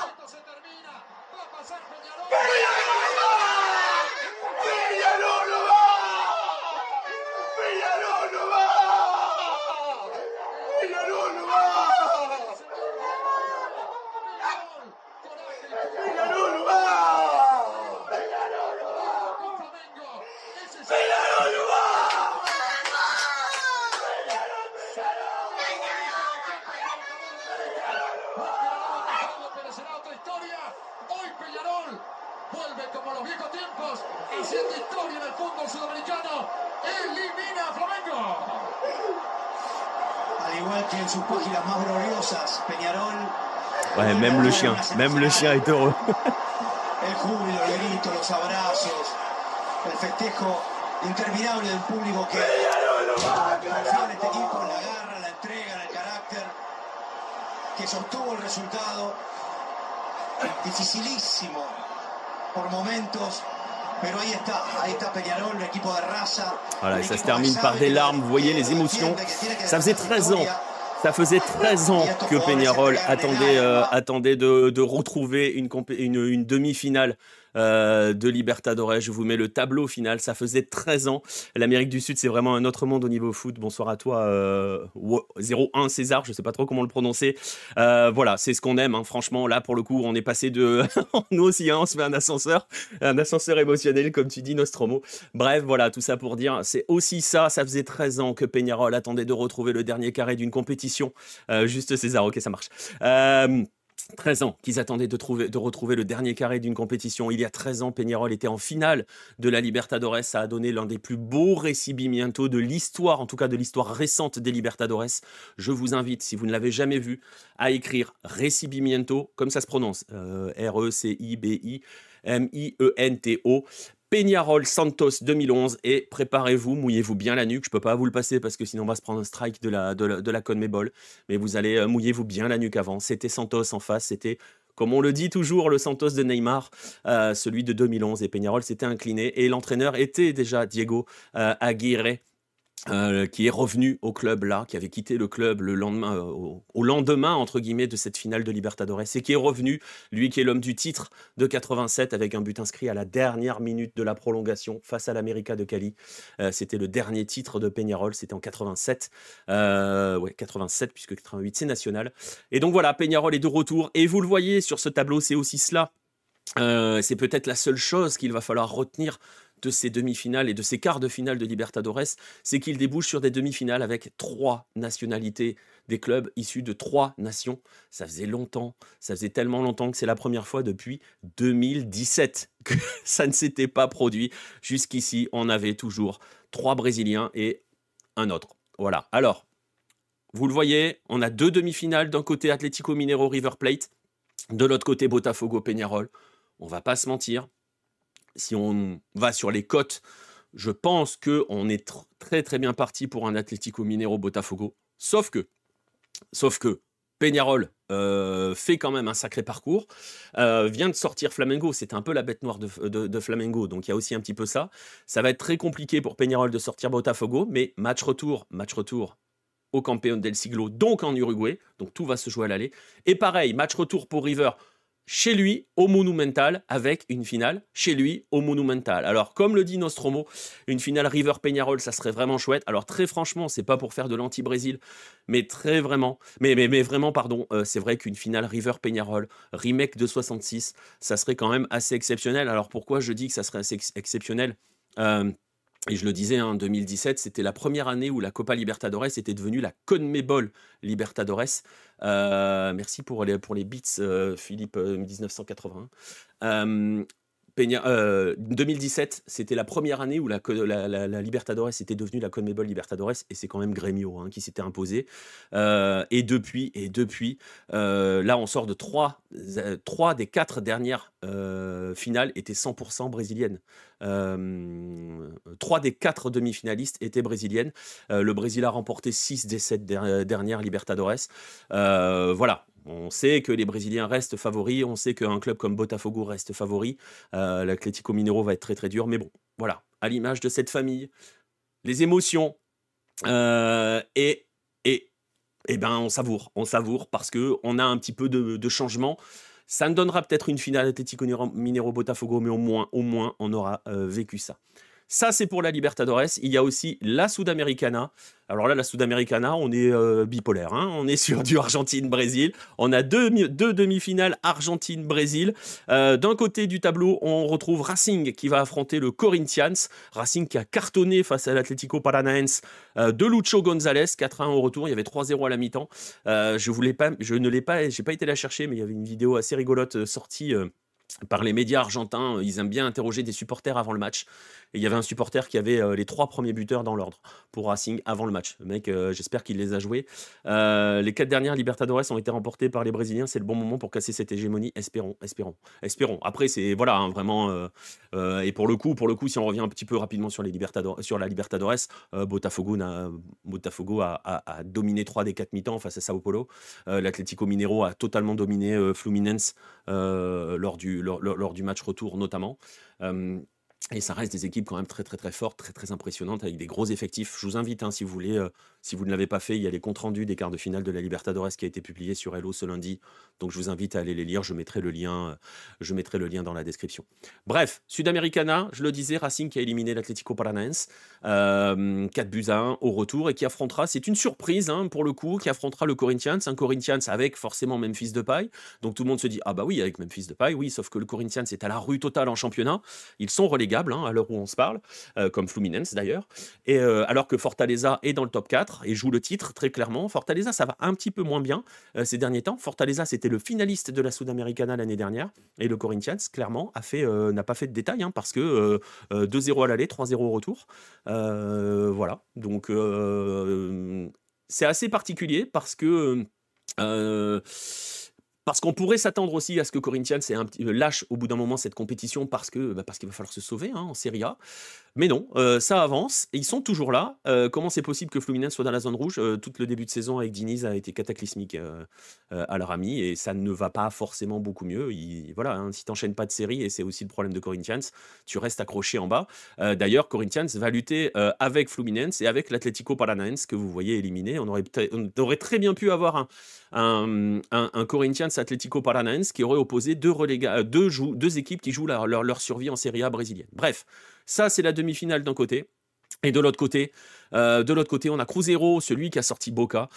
Esto se termina. Va a pasar Peñarol. ¡Peñarol no va! ¡Peñarol no va! ¡Peñarol no va! ¡Peñarol no va! ¡Peñarol no va! ¡Peñarol no va! ¡Peñarol no va! Pero será otra historia. Hoy Peñarol vuelve como los viejos tiempos, haciendo historia en el fútbol sudamericano. Elimina a Flamengo. Al igual que en sus páginas más gloriosas, Peñarol. Ouais, même le chien est heureux. El júbilo, el grito, los abrazos, el festejo interminable del público que confía en este equipo, en la garra, la entrega, en el carácter, que sostuvo el resultado. Dificilísimo por momentos, pero ahí está Peñarol, l'équipe de raza. Voilà, et ça se termine par des larmes. Vous voyez les émotions. Ça faisait 13 ans. Ça faisait 13 ans que Peñarol attendait de retrouver une demi-finale de Libertadores. Je vous mets le tableau final. Ça faisait 13 ans. L'Amérique du Sud, c'est vraiment un autre monde au niveau foot. Bonsoir à toi, 01 César. Je ne sais pas trop comment le prononcer. Voilà, c'est ce qu'on aime. Hein. Franchement, là, pour le coup, on est passé de... Nous aussi, hein, on se fait un ascenseur émotionnel, comme tu dis, Nostromo. Bref, voilà, tout ça pour dire, c'est aussi ça. Ça faisait 13 ans que Peñarol attendait de retrouver le dernier carré d'une compétition. Juste César, ok, ça marche. 13 ans qu'ils attendaient de retrouver le dernier carré d'une compétition. Il y a 13 ans, Peñarol était en finale de la Libertadores. Ça a donné l'un des plus beaux recibimientos de l'histoire, en tout cas de l'histoire récente des Libertadores. Je vous invite, si vous ne l'avez jamais vu, à écrire recibimiento, comme ça se prononce, R-E-C-I-B-I-M-I-E-N-T-O. Peñarol Santos 2011 et préparez-vous, mouillez-vous bien la nuque. Je peux pas vous le passer parce que sinon on va se prendre un strike de la CONMEBOL, mais vous allez mouillez-vous bien la nuque avant. C'était Santos en face, c'était comme on le dit toujours le Santos de Neymar, celui de 2011 et Peñarol s'était incliné et l'entraîneur était déjà Diego Aguirre. Qui est revenu au club là, qui avait quitté le club le lendemain, au lendemain entre guillemets de cette finale de Libertadores et qui est revenu, lui qui est l'homme du titre de 87 avec un but inscrit à la dernière minute de la prolongation face à l'América de Cali. C'était le dernier titre de Peñarol, c'était en 87, 87 puisque 88 c'est national. Et donc voilà, Peñarol est de retour et vous le voyez sur ce tableau, c'est aussi cela. C'est peut-être la seule chose qu'il va falloir retenir de ces demi-finales et de ces quarts de finale de Libertadores, c'est qu'il débouche sur des demi-finales avec 3 nationalités, des clubs issus de 3 nations. Ça faisait longtemps, ça faisait tellement longtemps que c'est la première fois depuis 2017 que ça ne s'était pas produit. Jusqu'ici, on avait toujours 3 Brésiliens et un autre. Voilà. Alors, vous le voyez, on a 2 demi-finales. D'un côté, Atlético Mineiro, River Plate. De l'autre côté, Botafogo, Peñarol. On va pas se mentir. Si on va sur les cotes, je pense qu'on est très très bien parti pour un Atlético Mineiro, Botafogo. Sauf que Peñarol fait quand même un sacré parcours, vient de sortir Flamengo, c'était un peu la bête noire de Flamengo, donc il y a aussi un petit peu ça. Ça va être très compliqué pour Peñarol de sortir Botafogo, mais match retour au Campeón del Siglo, donc en Uruguay, donc tout va se jouer à l'aller. Et pareil, match retour pour River, chez lui, au Monumental, avec une finale chez lui, au Monumental. Alors, comme le dit Nostromo, une finale River-Peñarol, ça serait vraiment chouette. Alors, très franchement, c'est pas pour faire de l'anti-Brésil, mais vraiment, pardon, c'est vrai qu'une finale River-Peñarol, remake de 66, ça serait quand même assez exceptionnel. Alors, pourquoi je dis que ça serait assez exceptionnel et je le disais, en 2017, c'était la première année où la Copa Libertadores était devenue la CONMEBOL Libertadores. Merci pour les beats, Philippe, 1981. 2017, c'était la première année où la Libertadores était devenue la CONMEBOL Libertadores, et c'est quand même Grêmio qui s'était imposé. Et depuis, là, on sort de 3 des 4 dernières finales étaient 100% brésiliennes. 3 des 4 demi-finalistes étaient brésiliennes. Le Brésil a remporté 6 des 7 dernières Libertadores. Voilà. On sait que les Brésiliens restent favoris, on sait qu'un club comme Botafogo reste favori. L'Atlético Mineiro va être très très dur, mais bon, voilà, à l'image de cette famille, les émotions, et ben on savoure parce qu'on a un petit peu de changement. Ça ne donnera peut-être une finale Atlético Mineiro Botafogo, mais au moins on aura vécu ça. Ça, c'est pour la Libertadores. Il y a aussi la Sudamericana. Alors là, la Sudamericana, on est bipolaire. On est sur du Argentine-Brésil. On a deux demi-finales Argentine-Brésil. D'un côté du tableau, on retrouve Racing qui va affronter le Corinthians. Racing qui a cartonné face à l'Atlético Paranaense de Lucho González. 4-1 au retour. Il y avait 3-0 à la mi-temps. J'ai pas été la chercher, mais il y avait une vidéo assez rigolote sortie par les médias argentins. Ils aiment bien interroger des supporters avant le match. Et il y avait un supporter qui avait les 3 premiers buteurs dans l'ordre pour Racing avant le match. Le mec, j'espère qu'il les a joués. Les 4 dernières Libertadores ont été remportées par les Brésiliens. C'est le bon moment pour casser cette hégémonie. Espérons. Après, c'est voilà, vraiment. Et pour le coup, si on revient un petit peu rapidement sur la Libertadores, Botafogo a dominé 3 des 4 mi-temps face à Sao Paulo. L'Atlético Mineiro a totalement dominé Fluminense lors du match retour notamment. Et ça reste des équipes quand même très très très fortes, très très impressionnantes, avec des gros effectifs. Je vous invite, si vous voulez, si vous ne l'avez pas fait, il y a les comptes rendus des quarts de finale de la Libertadores qui a été publié sur Hello ce lundi. Donc je vous invite à aller les lire. Je mettrai le lien dans la description. Bref, Sudamericana, je le disais, Racing qui a éliminé l'Atlético Paranaense 4-1 au retour, et qui affrontera, c'est une surprise pour le coup, qui affrontera le Corinthians. Un Corinthians avec forcément Memphis Depay. Donc tout le monde se dit, ah bah oui, avec Memphis Depay, oui, sauf que le Corinthians est à la rue totale en championnat. Ils sont relégables à l'heure où on se parle, comme Fluminense d'ailleurs, et alors que Fortaleza est dans le top 4 et joue le titre très clairement. Fortaleza, ça va un petit peu moins bien ces derniers temps. Fortaleza, c'était le finaliste de la Sudamericana l'année dernière, et le Corinthians, clairement, n'a pas fait de détails, parce que 2-0 à l'aller, 3-0 au retour. Voilà, donc c'est assez particulier parce que parce qu'on pourrait s'attendre aussi à ce que Corinthians lâche au bout d'un moment cette compétition parce qu'il va falloir se sauver en Serie A. Mais non, ça avance et ils sont toujours là. Comment c'est possible que Fluminense soit dans la zone rouge? Tout le début de saison avec Diniz a été cataclysmique à leur ami, et ça ne va pas forcément beaucoup mieux. Voilà, si tu n'enchaînes pas de série, et c'est aussi le problème de Corinthians, tu restes accroché en bas. D'ailleurs, Corinthians va lutter avec Fluminense et avec l'Atlético Paranaense que vous voyez éliminé. On aurait très bien pu avoir un Corinthians Atlético Paranaense qui aurait opposé deux équipes qui jouent leur survie en Serie A brésilienne. Bref, ça c'est la demi-finale d'un côté. Et de l'autre côté, on a Cruzeiro, celui qui a sorti Boca,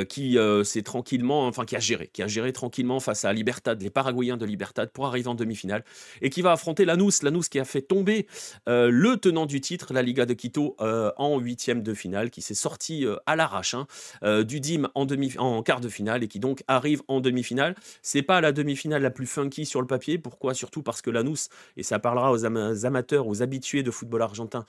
qui s'est tranquillement, qui a géré tranquillement face à Libertad, les Paraguayens de Libertad, pour arriver en demi-finale, et qui va affronter Lanús qui a fait tomber le tenant du titre, la Liga de Quito, en 8e de finale, qui s'est sorti à l'arrache du DIM en quart de finale, et qui donc arrive en demi-finale. C'est pas la demi-finale la plus funky sur le papier. Pourquoi? Surtout parce que Lanús, et ça parlera aux amateurs, aux habitués de football argentin,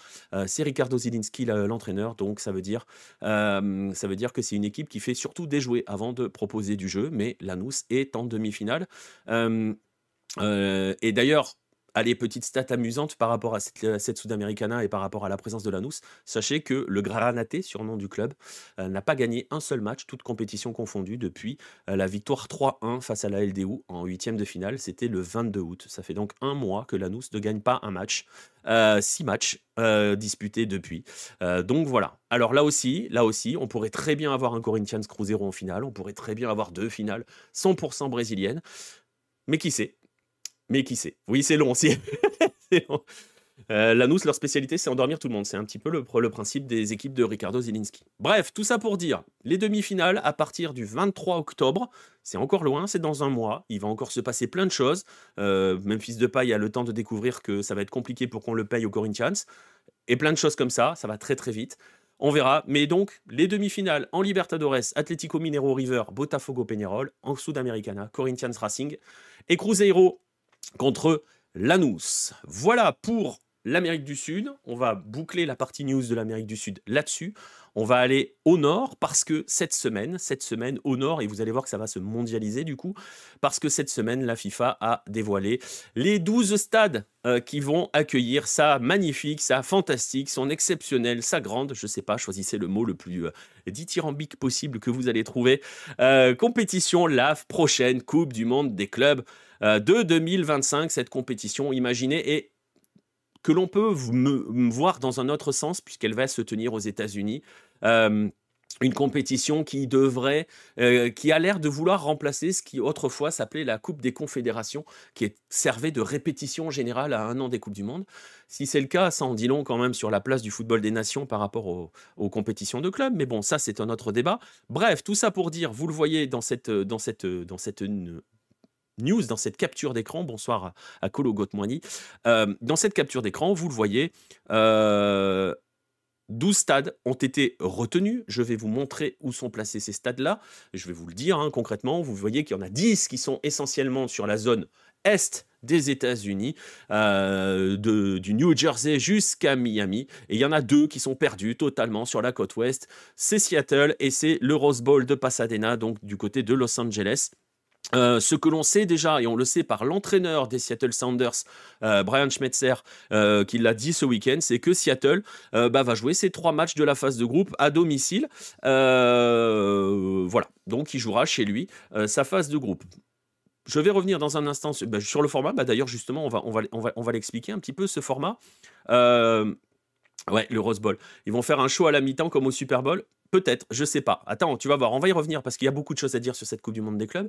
c'est Ricardo Zielinski, l'entraîneur. entraîneur, donc ça veut dire que c'est une équipe qui fait surtout déjouer avant de proposer du jeu, mais Lanús est en demi-finale. Et d'ailleurs, allez, petite stat amusante par rapport à cette Sudamericana et par rapport à la présence de Lanús. Sachez que le Granate, surnom du club, n'a pas gagné un seul match, toute compétition confondue, depuis la victoire 3-1 face à la LDU en 8e de finale. C'était le 22 août. Ça fait donc un mois que Lanús ne gagne pas un match. 6 matchs disputés depuis. Donc voilà. Alors là aussi, on pourrait très bien avoir un Corinthians Cruzeiro en finale. On pourrait très bien avoir 2 finales 100% brésiliennes. Mais qui sait? Oui, c'est long aussi. C'est long. Lanús, leur spécialité, c'est endormir tout le monde. C'est un petit peu le principe des équipes de Ricardo Zielinski. Bref, tout ça pour dire, les demi-finales à partir du 23 octobre, c'est encore loin, c'est dans un mois. Il va encore se passer plein de choses. Memphis Depay a le temps de découvrir que ça va être compliqué pour qu'on le paye aux Corinthians. Et plein de choses comme ça va très très vite. On verra. Mais donc, les demi-finales en Libertadores, Atlético Mineiro River, Botafogo Peñarol, en Sudamericana, Corinthians Racing et Cruzeiro contre Lanús. Voilà pour l'Amérique du Sud. On va boucler la partie news de l'Amérique du Sud là-dessus. On va aller au nord parce que cette semaine au nord, et vous allez voir que ça va se mondialiser du coup, parce que cette semaine, la FIFA a dévoilé les 12 stades qui vont accueillir sa magnifique, sa fantastique, son exceptionnel, sa grande, je sais pas, choisissez le mot le plus dithyrambique possible que vous allez trouver, compétition, la prochaine Coupe du Monde des clubs de 2025. Cette compétition, imaginez, et que l'on peut voir dans un autre sens, puisqu'elle va se tenir aux États-Unis. Une compétition qui a l'air de vouloir remplacer ce qui autrefois s'appelait la Coupe des Confédérations, qui servait de répétition générale à un an des Coupes du Monde. Si c'est le cas, ça en dit long quand même sur la place du football des nations par rapport aux compétitions de clubs. Mais bon, ça c'est un autre débat. Bref, tout ça pour dire, vous le voyez dans cette news, dans cette capture d'écran, bonsoir à Kolo Gotmoini, dans cette capture d'écran, vous le voyez, 12 stades ont été retenus. Je vais vous montrer où sont placés ces stades-là. Je vais vous le dire concrètement. Vous voyez qu'il y en a 10 qui sont essentiellement sur la zone est des États-Unis, du New Jersey jusqu'à Miami. Et il y en a 2 qui sont perdus totalement sur la côte ouest. C'est Seattle et c'est le Rose Bowl de Pasadena, donc du côté de Los Angeles. Ce que l'on sait déjà, et on le sait par l'entraîneur des Seattle Sounders, Brian Schmetzer, qui l'a dit ce week-end, c'est que Seattle va jouer ses 3 matchs de la phase de groupe à domicile. Voilà, donc il jouera chez lui sa phase de groupe. Je vais revenir dans un instant sur le format. D'ailleurs, justement, on va l'expliquer un petit peu, ce format. Ouais, le Rose Bowl. Ils vont faire un show à la mi-temps comme au Super Bowl. Peut-être, je sais pas. Attends, tu vas voir, on va y revenir parce qu'il y a beaucoup de choses à dire sur cette Coupe du Monde des clubs.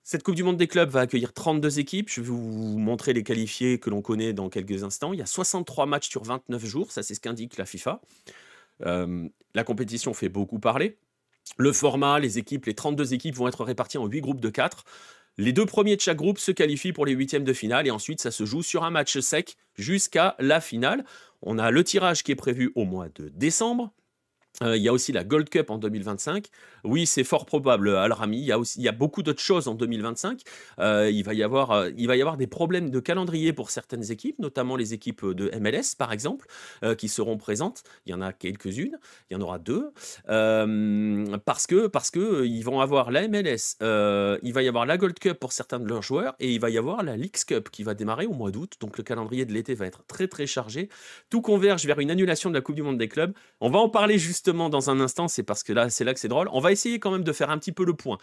Cette Coupe du Monde des clubs va accueillir 32 équipes. Je vais vous montrer les qualifiés que l'on connaît dans quelques instants. Il y a 63 matchs sur 29 jours, ça c'est ce qu'indique la FIFA. La compétition fait beaucoup parler. Le format, les 32 équipes vont être réparties en 8 groupes de 4. Les 2 premiers de chaque groupe se qualifient pour les 8e de finale et ensuite ça se joue sur un match sec jusqu'à la finale. On a le tirage qui est prévu au mois de décembre. Il y a aussi la Gold Cup en 2025. Oui, c'est fort probable, Al-Rami. Il y a beaucoup d'autres choses en 2025. Il va y avoir des problèmes de calendrier pour certaines équipes, notamment les équipes de MLS, par exemple, qui seront présentes. Il y en a quelques-unes. Il y en aura 2. Parce que ils vont avoir la MLS. Il va y avoir la Gold Cup pour certains de leurs joueurs. Et il va y avoir la Leagues Cup qui va démarrer au mois d'août. Donc le calendrier de l'été va être très, très chargé. Tout converge vers une annulation de la Coupe du Monde des clubs. On va en parler justement dans un instant, c'est parce que c'est là que c'est drôle. On va essayer quand même de faire un petit peu le point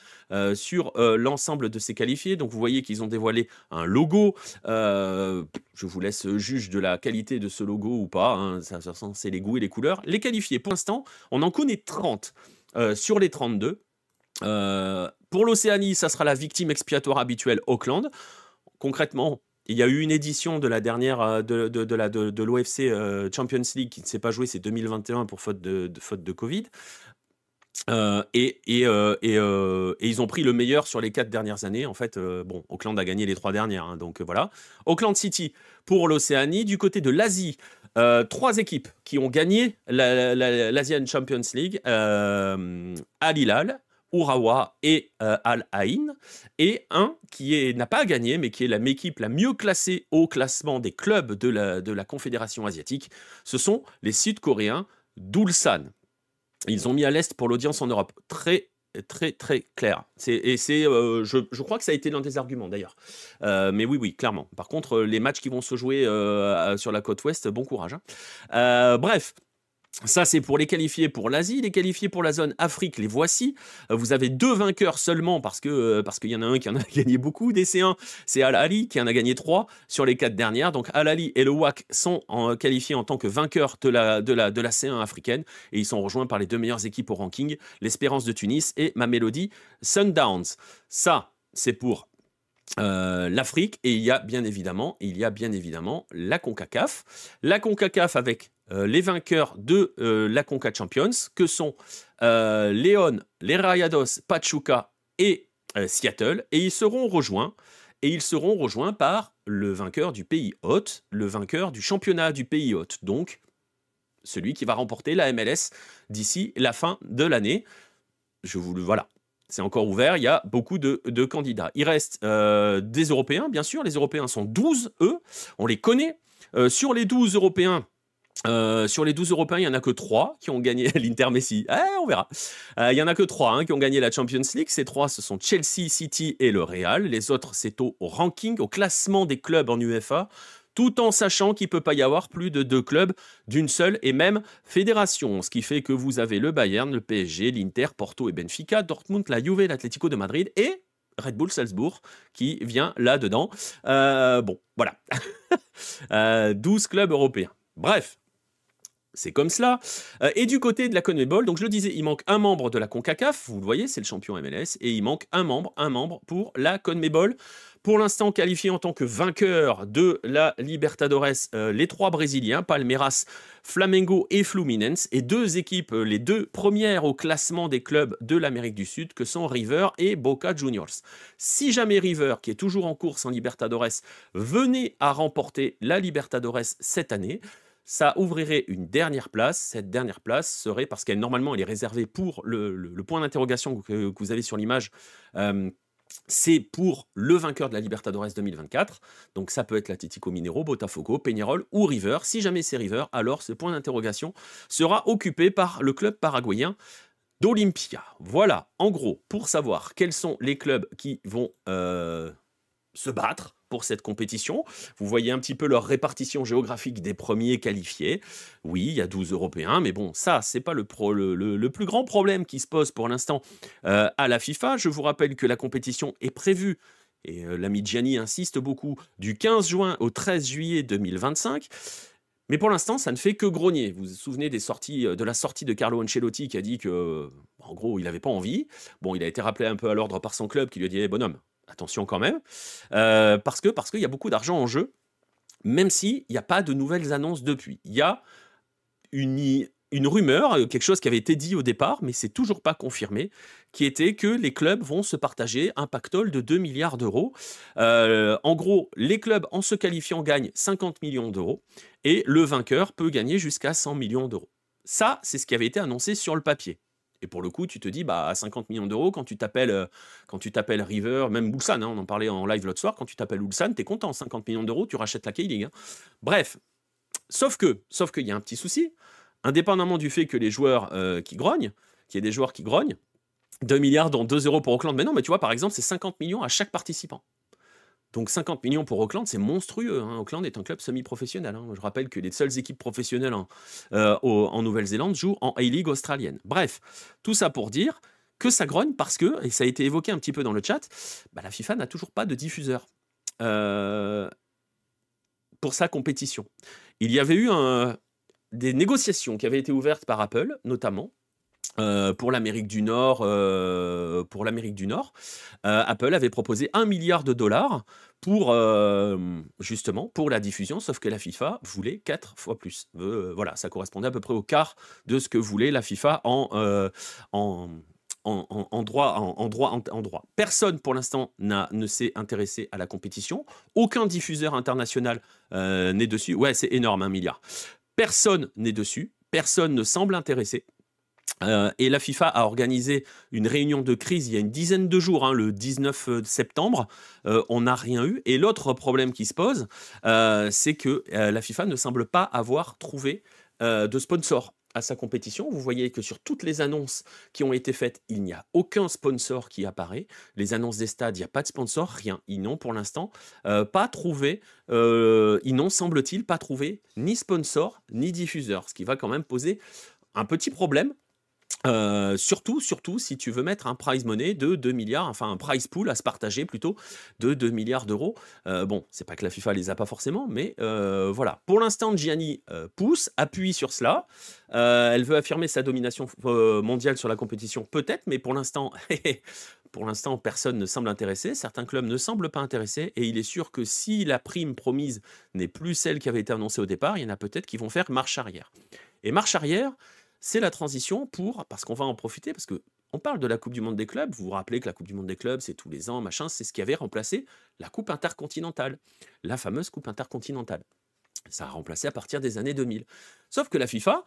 sur l'ensemble de ces qualifiés. Donc vous voyez qu'ils ont dévoilé un logo. Je vous laisse juge de la qualité de ce logo ou pas. Ça, c'est les goûts et les couleurs. Les qualifiés, pour l'instant, on en connaît 30 sur les 32. Pour l'Océanie, ça sera la victime expiatoire habituelle Auckland. Concrètement, il y a eu une édition de la dernière de l'OFC Champions League qui ne s'est pas jouée, c'est 2021 pour faute de Covid. Et ils ont pris le meilleur sur les 4 dernières années. En fait, Auckland a gagné les 3 dernières. Donc voilà. Auckland City pour l'Océanie. Du côté de l'Asie, 3 équipes qui ont gagné l'Asian Champions League. Al Hilal, Urawa et Al Ain, et un qui n'a pas gagné, mais qui est l'équipe la mieux classée au classement des clubs de la Confédération asiatique. Ce sont les Sud-Coréens d'Ulsan. Ils ont mis à l'Est pour l'audience en Europe. Très, très, très clair. Je crois que ça a été l'un des arguments, d'ailleurs. Mais oui, clairement. Par contre, les matchs qui vont se jouer sur la côte ouest, bon courage. Bref. Ça, c'est pour les qualifiés pour l'Asie. Les qualifiés pour la zone Afrique, les voici. Vous avez 2 vainqueurs seulement parce qu'il y en a un qui en a gagné beaucoup des C1. C'est Al Ahly qui en a gagné 3 sur les 4 dernières. Donc Al Ahly et le WAC sont qualifiés en tant que vainqueurs de la C1 africaine. Et ils sont rejoints par les 2 meilleures équipes au ranking, l'Espérance de Tunis et Mamelodi Sundowns. Ça, c'est pour l'Afrique. Et il y a bien évidemment la CONCACAF. La CONCACAF avec les vainqueurs de la Conca Champions, que sont Léon, les Rayados, Pachuca et Seattle, et ils seront rejoints par le vainqueur du pays hôte, le vainqueur du championnat du pays hôte, donc celui qui va remporter la MLS d'ici la fin de l'année. Voilà. C'est encore ouvert, il y a beaucoup de candidats. Il reste des Européens, bien sûr. Les Européens sont 12, eux. On les connaît. Sur les 12 Européens, il n'y en a que 3 qui ont gagné l'Inter Messi. On verra. Il n'y en a que 3 qui ont gagné la Champions League. Ces 3, ce sont Chelsea, City et le Real. Les autres, c'est au ranking, au classement des clubs en UEFA, tout en sachant qu'il ne peut pas y avoir plus de 2 clubs d'une seule et même fédération. Ce qui fait que vous avez le Bayern, le PSG, l'Inter, Porto et Benfica, Dortmund, la Juve, l'Atlético de Madrid et Red Bull Salzbourg qui vient là-dedans. Bon, voilà. 12 clubs européens. Bref. C'est comme cela. Et du côté de la CONMEBOL, donc je le disais, il manque un membre de la CONCACAF, vous le voyez, c'est le champion MLS, et il manque un membre pour la CONMEBOL. Pour l'instant, qualifié en tant que vainqueur de la Libertadores, les 3 Brésiliens, Palmeiras, Flamengo et Fluminense, et 2 équipes, les 2 premières au classement des clubs de l'Amérique du Sud, que sont River et Boca Juniors. Si jamais River, qui est toujours en course en Libertadores, venait à remporter la Libertadores cette année, ça ouvrirait une dernière place. Cette dernière place serait, parce qu'elle normalement elle est réservée pour le point d'interrogation que vous avez sur l'image, c'est pour le vainqueur de la Libertadores 2024. Donc ça peut être l'Atlético Mineiro, Botafogo, Peñarol ou River. Si jamais c'est River, alors ce point d'interrogation sera occupé par le club paraguayen d'Olimpia. Voilà, en gros, pour savoir quels sont les clubs qui vont se battre pour cette compétition. Vous voyez un petit peu leur répartition géographique des premiers qualifiés. Oui, il y a 12 Européens, mais bon, ça, c'est pas le plus grand problème qui se pose pour l'instant à la FIFA. Je vous rappelle que la compétition est prévue, et l'ami Gianni insiste beaucoup, du 15 juin au 13 juillet 2025. Mais pour l'instant, ça ne fait que grogner. Vous vous souvenez de la sortie de Carlo Ancelotti qui a dit que, en gros, il n'avait pas envie. Bon, il a été rappelé un peu à l'ordre par son club qui lui a dit hey, « bonhomme, attention quand même, parce qu'il y a beaucoup d'argent en jeu, même s'il n'y a pas de nouvelles annonces depuis. Il y a une rumeur, quelque chose qui avait été dit au départ, mais c'est toujours pas confirmé, qui était que les clubs vont se partager un pactole de 2 milliards d'euros. En gros, les clubs, en se qualifiant, gagnent 50 millions d'euros, et le vainqueur peut gagner jusqu'à 100 millions d'euros. Ça, c'est ce qui avait été annoncé sur le papier. Et pour le coup, tu te dis, à 50 millions d'euros, quand tu t'appelles River, même Ulsan, on en parlait en live l'autre soir, quand tu t'appelles Ulsan, t'es content, 50 millions d'euros, tu rachètes la K-League. Bref, sauf qu'il y a un petit souci, indépendamment du fait que les joueurs qui grognent, qu'il y ait des joueurs qui grognent, 2 milliards dont 2 euros pour Auckland, mais non, mais tu vois, par exemple, c'est 50 millions à chaque participant. Donc 50 millions pour Auckland, c'est monstrueux. Auckland est un club semi-professionnel. Je rappelle que les seules équipes professionnelles en Nouvelle-Zélande jouent en A-League australienne. Bref, tout ça pour dire que ça grogne parce que, et ça a été évoqué un petit peu dans le chat, la FIFA n'a toujours pas de diffuseur pour sa compétition. Il y avait eu des négociations qui avaient été ouvertes par Apple, notamment, pour l'Amérique du Nord, Apple avait proposé $1 milliard justement pour la diffusion, sauf que la FIFA voulait 4 fois plus. Voilà, ça correspondait à peu près au quart de ce que voulait la FIFA en droit. Personne pour l'instant ne s'est intéressé à la compétition. Aucun diffuseur international n'est dessus. Ouais, c'est énorme, 1 milliard. Personne n'est dessus. Personne ne semble intéressé. Et la FIFA a organisé une réunion de crise il y a une dizaine de jours, le 19 septembre. On n'a rien eu. Et l'autre problème qui se pose, c'est que la FIFA ne semble pas avoir trouvé de sponsor. à sa compétition. Vous voyez que sur toutes les annonces qui ont été faites, il n'y a aucun sponsor qui apparaît. Les annonces des stades, il n'y a pas de sponsor, rien. Ils n'ont pour l'instant pas trouvé, ils n'ont, semble-t-il, pas trouvé ni sponsor ni diffuseur, ce qui va quand même poser un petit problème. Surtout si tu veux mettre un prize money de 2 milliards, enfin un prize pool à se partager plutôt de 2 milliards d'euros. Bon, c'est pas que la FIFA les a pas forcément, mais voilà. Pour l'instant, Gianni pousse, appuie sur cela. Elle veut affirmer sa domination mondiale sur la compétition, peut-être, mais pour l'instant, personne ne semble intéressé. Certains clubs ne semblent pas intéressés, et il est sûr que si la prime promise n'est plus celle qui avait été annoncée au départ, il y en a peut-être qui vont faire marche arrière. Et marche arrière, c'est la transition parce qu'on va en profiter, parce qu'on parle de la Coupe du Monde des clubs. Vous vous rappelez que la Coupe du Monde des clubs, c'est tous les ans, machin, c'est ce qui avait remplacé la Coupe intercontinentale, la fameuse Coupe intercontinentale. Ça a remplacé à partir des années 2000. Sauf que la FIFA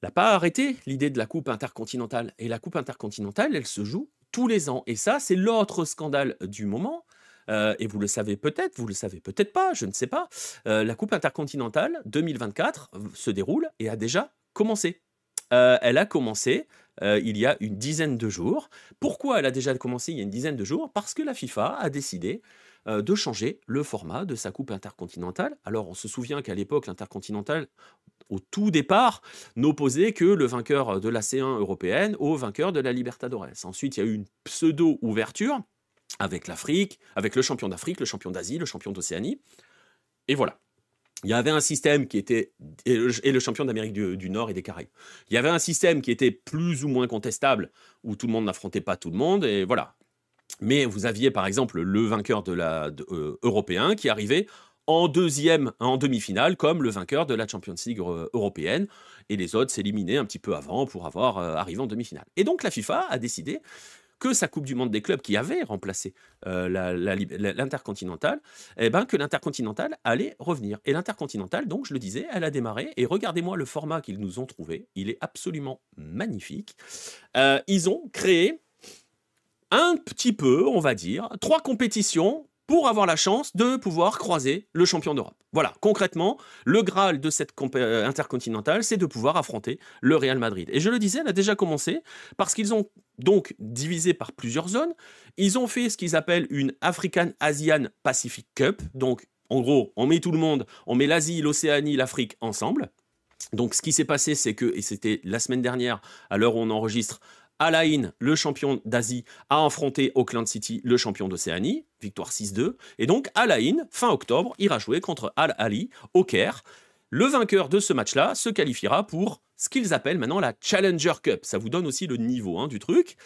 n'a pas arrêté l'idée de la Coupe intercontinentale. Et la Coupe intercontinentale, elle se joue tous les ans. Et ça, c'est l'autre scandale du moment. Et vous le savez peut-être, vous le savez peut-être pas, je ne sais pas. La Coupe intercontinentale 2024 se déroule et a déjà commencé. Elle a commencé il y a une dizaine de jours. Pourquoi elle a déjà commencé il y a une dizaine de jours? Parce que la FIFA a décidé de changer le format de sa coupe intercontinentale. Alors on se souvient qu'à l'époque, l'intercontinentale, au tout départ, n'opposait que le vainqueur de la C1 européenne au vainqueur de la Libertadores. Ensuite, il y a eu une pseudo-ouverture avec l'Afrique, avec le champion d'Afrique, le champion d'Asie, le champion d'Océanie. Et voilà. Il y avait un système qui était, et le champion d'Amérique du Nord et des Caraïbes. Il y avait un système qui était plus ou moins contestable, où tout le monde n'affrontait pas tout le monde, et voilà. Mais vous aviez par exemple le vainqueur européen qui arrivait en demi-finale, comme le vainqueur de la Champions League européenne, et les autres s'éliminaient un petit peu avant pour avoir arrivé en demi-finale. Et donc la FIFA a décidé que sa Coupe du Monde des clubs qui avait remplacé l'Intercontinental, que l'Intercontinental allait revenir. Et l'Intercontinental, donc, je le disais, elle a démarré. Et regardez-moi le format qu'ils nous ont trouvé. Il est absolument magnifique. Ils ont créé un petit peu, on va dire, 3 compétitions pour avoir la chance de pouvoir croiser le champion d'Europe. Voilà, concrètement, le Graal de cette intercontinentale, c'est de pouvoir affronter le Real Madrid. Et je le disais, elle a déjà commencé, parce qu'ils ont donc divisé par plusieurs zones. Ils ont fait ce qu'ils appellent une African Asian Pacific Cup. Donc, en gros, on met tout le monde, on met l'Asie, l'Océanie, l'Afrique ensemble. Donc, ce qui s'est passé, c'est que, et c'était la semaine dernière, à l'heure où on enregistre, Al Ain, le champion d'Asie, a affronté Auckland City, le champion d'Océanie, victoire 6-2. Et donc, Al Ain, fin octobre, ira jouer contre Al Ahly au Caire. Le vainqueur de ce match-là se qualifiera pour ce qu'ils appellent maintenant la Challenger Cup. Ça vous donne aussi le niveau du truc.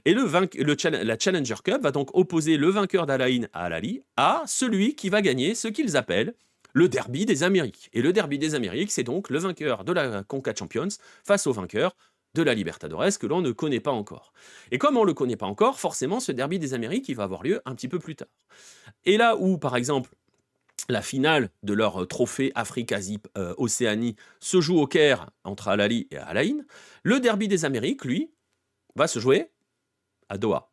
Et la Challenger Cup va donc opposer le vainqueur d'Al Ain à Al Ahly à celui qui va gagner ce qu'ils appellent le Derby des Amériques. Et le Derby des Amériques, c'est donc le vainqueur de la Conca Champions face au vainqueur de la Libertadores que l'on ne connaît pas encore. Et comme on ne le connaît pas encore, forcément, ce Derby des Amériques, il va avoir lieu un petit peu plus tard. Et là où, par exemple, la finale de leur trophée Afrique-Asie-Océanie se joue au Caire entre Al Ahly et Al Ain, le Derby des Amériques, lui, va se jouer à Doha.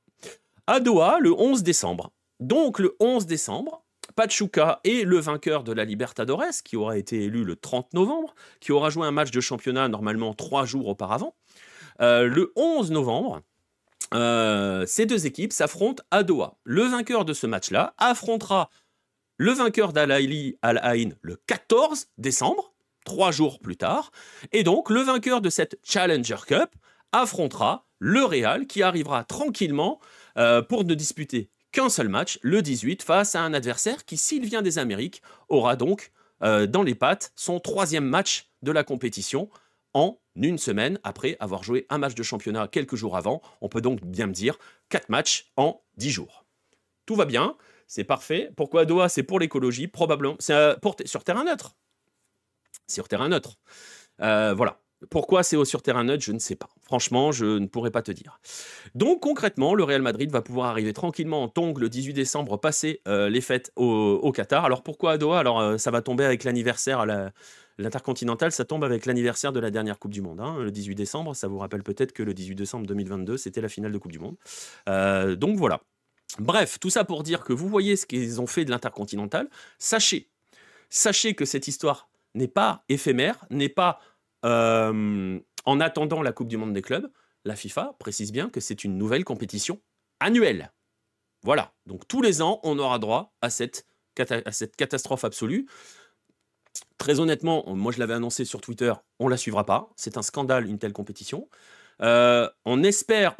À Doha, le 11 décembre. Donc, le 11 décembre, Pachuca est le vainqueur de la Libertadores, qui aura été élu le 30 novembre, qui aura joué un match de championnat normalement 3 jours auparavant. Le 11 novembre, ces deux équipes s'affrontent à Doha. Le vainqueur de ce match-là affrontera le vainqueur d'Al Ahly Al Ain le 14 décembre, 3 jours plus tard. Et donc, le vainqueur de cette Challenger Cup affrontera le Real, qui arrivera tranquillement pour ne disputer qu'un seul match, le 18, face à un adversaire qui, s'il vient des Amériques, aura donc dans les pattes son 3e match de la compétition en une semaine, après avoir joué un match de championnat quelques jours avant. On peut donc bien me dire 4 matchs en 10 jours. Tout va bien, c'est parfait. Pourquoi Doha? C'est pour l'écologie, probablement. C'est sur terrain neutre. Sur terrain neutre. Voilà. Pourquoi c'est sur terrain neutre, je ne sais pas. Franchement, je ne pourrais pas te dire. Donc concrètement, le Real Madrid va pouvoir arriver tranquillement en tongs le 18 décembre, passer les fêtes au Qatar. Alors pourquoi à Doha? Alors ça va tomber avec l'anniversaire, l'Intercontinental, ça tombe avec l'anniversaire de la dernière Coupe du Monde. Le 18 décembre, ça vous rappelle peut-être que le 18 décembre 2022, c'était la finale de Coupe du Monde. Donc voilà. Bref, tout ça pour dire que vous voyez ce qu'ils ont fait de l'Intercontinental. Sachez que cette histoire n'est pas éphémère, n'est pas en attendant la Coupe du monde des clubs, la FIFA précise bien que c'est une nouvelle compétition annuelle. Voilà, donc tous les ans, on aura droit à cette catastrophe absolue. Très honnêtement, moi je l'avais annoncé sur Twitter, on ne la suivra pas. C'est un scandale, une telle compétition. On espère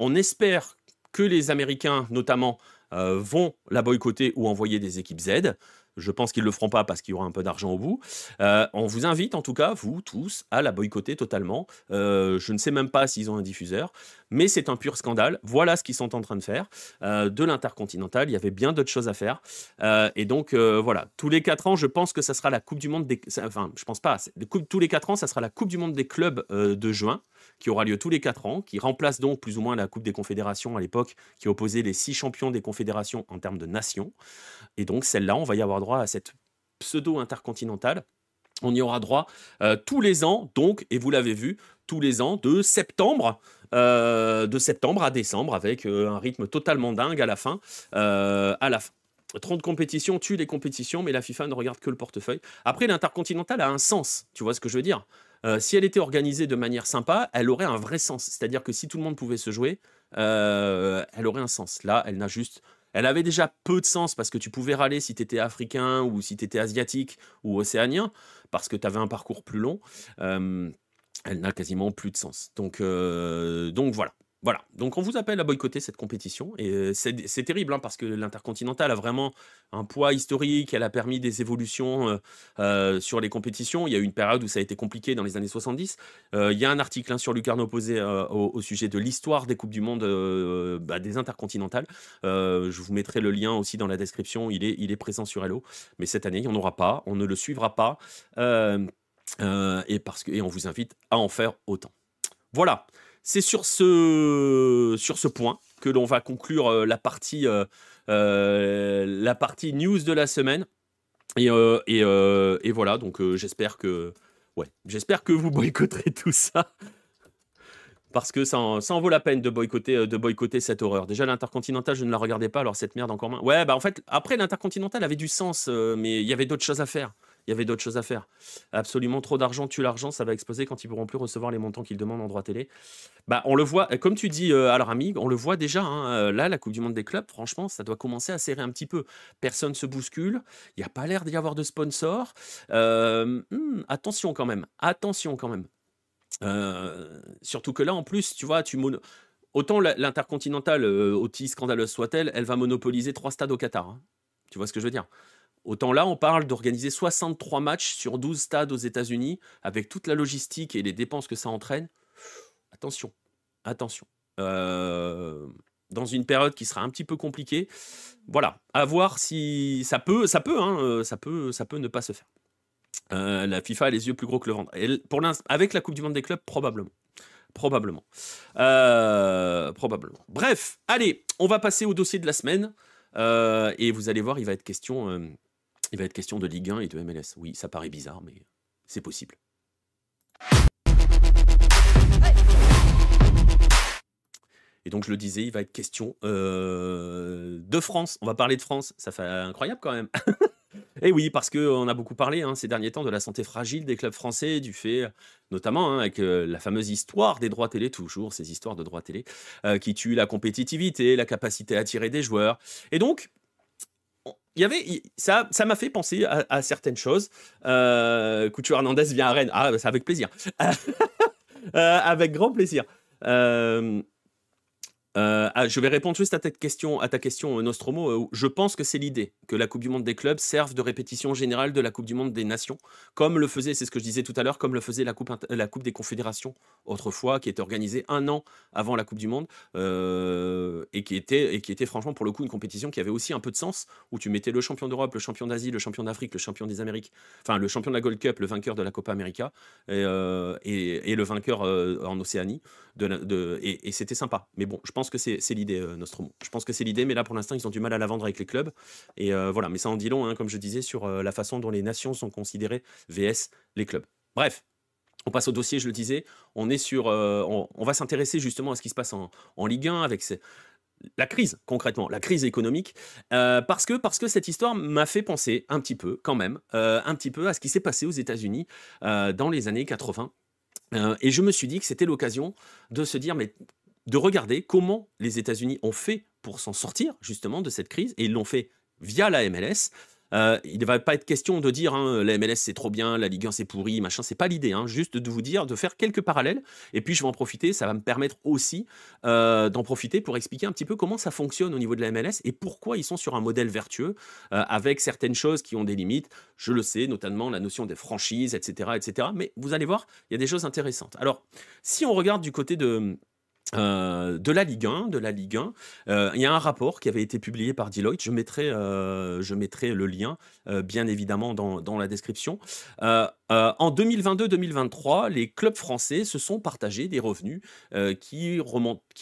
que les Américains, notamment, vont la boycotter ou envoyer des équipes Z. Je pense qu'ils ne le feront pas parce qu'il y aura un peu d'argent au bout. On vous invite, en tout cas, vous tous, à la boycotter totalement. Je ne sais même pas s'ils ont un diffuseur, mais c'est un pur scandale. Voilà ce qu'ils sont en train de faire. De l'Intercontinental, il y avait bien d'autres choses à faire. Et donc, voilà, tous les 4 ans, je pense que ça sera la Coupe du Monde des... Enfin, je pense pas. Tous les 4 ans, ça sera la Coupe du Monde des clubs de juin, qui aura lieu tous les 4 ans, qui remplace donc plus ou moins la Coupe des Confédérations à l'époque, qui opposait les 6 champions des confédérations en termes de nations. Et donc, celle-là, on va y avoir droit à cette pseudo-intercontinentale. On y aura droit tous les ans, donc, et vous l'avez vu, tous les ans, de septembre à décembre, avec un rythme totalement dingue à la fin. 30 compétitions tuent les compétitions, mais la FIFA ne regarde que le portefeuille. Après, l'intercontinentale a un sens, tu vois ce que je veux dire? Si elle était organisée de manière sympa, elle aurait un vrai sens. C'est-à-dire que si tout le monde pouvait se jouer, elle aurait un sens. Là, elle n'a juste... Elle avait déjà peu de sens parce que tu pouvais râler si tu étais africain ou si tu étais asiatique ou océanien, parce que tu avais un parcours plus long. Elle n'a quasiment plus de sens. Donc voilà. Voilà, donc on vous appelle à boycotter cette compétition, et c'est terrible, hein, parce que l'Intercontinental a vraiment un poids historique, elle a permis des évolutions sur les compétitions. Il y a eu une période où ça a été compliqué dans les années 70. Il y a un article, hein, sur Lucarno Posé au sujet de l'histoire des Coupes du Monde des Intercontinentales. Je vous mettrai le lien aussi dans la description, il est présent sur Hello. Mais cette année, il n'y en aura pas, on ne le suivra pas, et on vous invite à en faire autant. Voilà. C'est sur ce point que l'on va conclure la partie news de la semaine. Et voilà, donc j'espère que vous boycotterez tout ça. Parce que ça en vaut la peine de boycotter cette horreur. Déjà, l'Intercontinental, je ne la regardais pas, alors cette merde encore moins. Ouais, bah en fait, après, l'Intercontinental avait du sens, mais il y avait d'autres choses à faire. Absolument trop d'argent tue l'argent, ça va exploser quand ils pourront plus recevoir les montants qu'ils demandent en droit télé. Bah, on le voit, comme tu dis, alors ami, on le voit déjà, hein, là, la Coupe du Monde des clubs, franchement, ça doit commencer à serrer un petit peu. Personne se bouscule, il n'y a pas l'air d'y avoir de sponsors. Attention quand même. Surtout que là, en plus, tu vois, autant l'Intercontinental, aussi scandaleuse soit-elle, elle va monopoliser 3 stades au Qatar, hein. Tu vois ce que je veux dire? Autant là, on parle d'organiser 63 matchs sur 12 stades aux États-Unis, avec toute la logistique et les dépenses que ça entraîne. Attention. Dans une période qui sera un petit peu compliquée, voilà, à voir si ça peut ne pas se faire. La FIFA a les yeux plus gros que le ventre. Avec la Coupe du Monde des clubs, probablement. Bref, allez, on va passer au dossier de la semaine. Et vous allez voir, il va être question de Ligue 1 et de MLS. Oui, ça paraît bizarre, mais c'est possible. Et donc, je le disais, il va être question de France. On va parler de France. Ça fait incroyable quand même. Et oui, parce qu'on a beaucoup parlé, hein, ces derniers temps, de la santé fragile des clubs français, du fait, notamment, hein, avec la fameuse histoire des droits télé, toujours ces histoires de droits télé, qui tuent la compétitivité, la capacité à attirer des joueurs. Et donc, ça m'a fait penser à certaines choses. Cucho Hernandez vient à Rennes. Ah, c'est avec plaisir. Avec grand plaisir. Je vais répondre juste à ta question, Nostromo. Je pense que c'est l'idée, que la Coupe du Monde des clubs serve de répétition générale de la Coupe du Monde des nations, comme le faisait, c'est ce que je disais tout à l'heure, comme le faisait la Coupe des Confédérations autrefois, qui était organisée 1 an avant la Coupe du Monde, et qui était franchement pour le coup une compétition qui avait aussi un peu de sens, où tu mettais le champion d'Europe, le champion d'Asie, le champion d'Afrique, le champion des Amériques, enfin le champion de la Gold Cup, le vainqueur de la Copa América, et le vainqueur en Océanie, et c'était sympa. Mais bon, je pense que c'est l'idée, Nostromo. Je pense que c'est l'idée, mais là pour l'instant ils ont du mal à la vendre avec les clubs. Et voilà, mais ça en dit long, hein, comme je disais, sur la façon dont les nations sont considérées vs les clubs. Bref, on passe au dossier, je le disais. On va s'intéresser justement à ce qui se passe en Ligue 1 avec la crise, concrètement, la crise économique, parce que cette histoire m'a fait penser un petit peu, quand même, à ce qui s'est passé aux États-Unis dans les années 80. Et je me suis dit que c'était l'occasion de se dire, mais de regarder comment les États-Unis ont fait pour s'en sortir justement de cette crise, et ils l'ont fait via la MLS. Il ne va pas être question de dire hein, la MLS c'est trop bien, la Ligue 1 c'est pourri, machin, c'est pas l'idée, hein, juste de vous dire, de faire quelques parallèles, et puis je vais en profiter, ça va me permettre aussi d'en profiter pour expliquer un petit peu comment ça fonctionne au niveau de la MLS et pourquoi ils sont sur un modèle vertueux, avec certaines choses qui ont des limites, je le sais, notamment la notion des franchises, etc., mais vous allez voir, il y a des choses intéressantes. Alors, si on regarde du côté de la Ligue 1, il y a un rapport qui avait été publié par Deloitte. Je mettrai le lien, bien évidemment, dans la description. En 2022-2023, les clubs français se sont partagés des revenus qui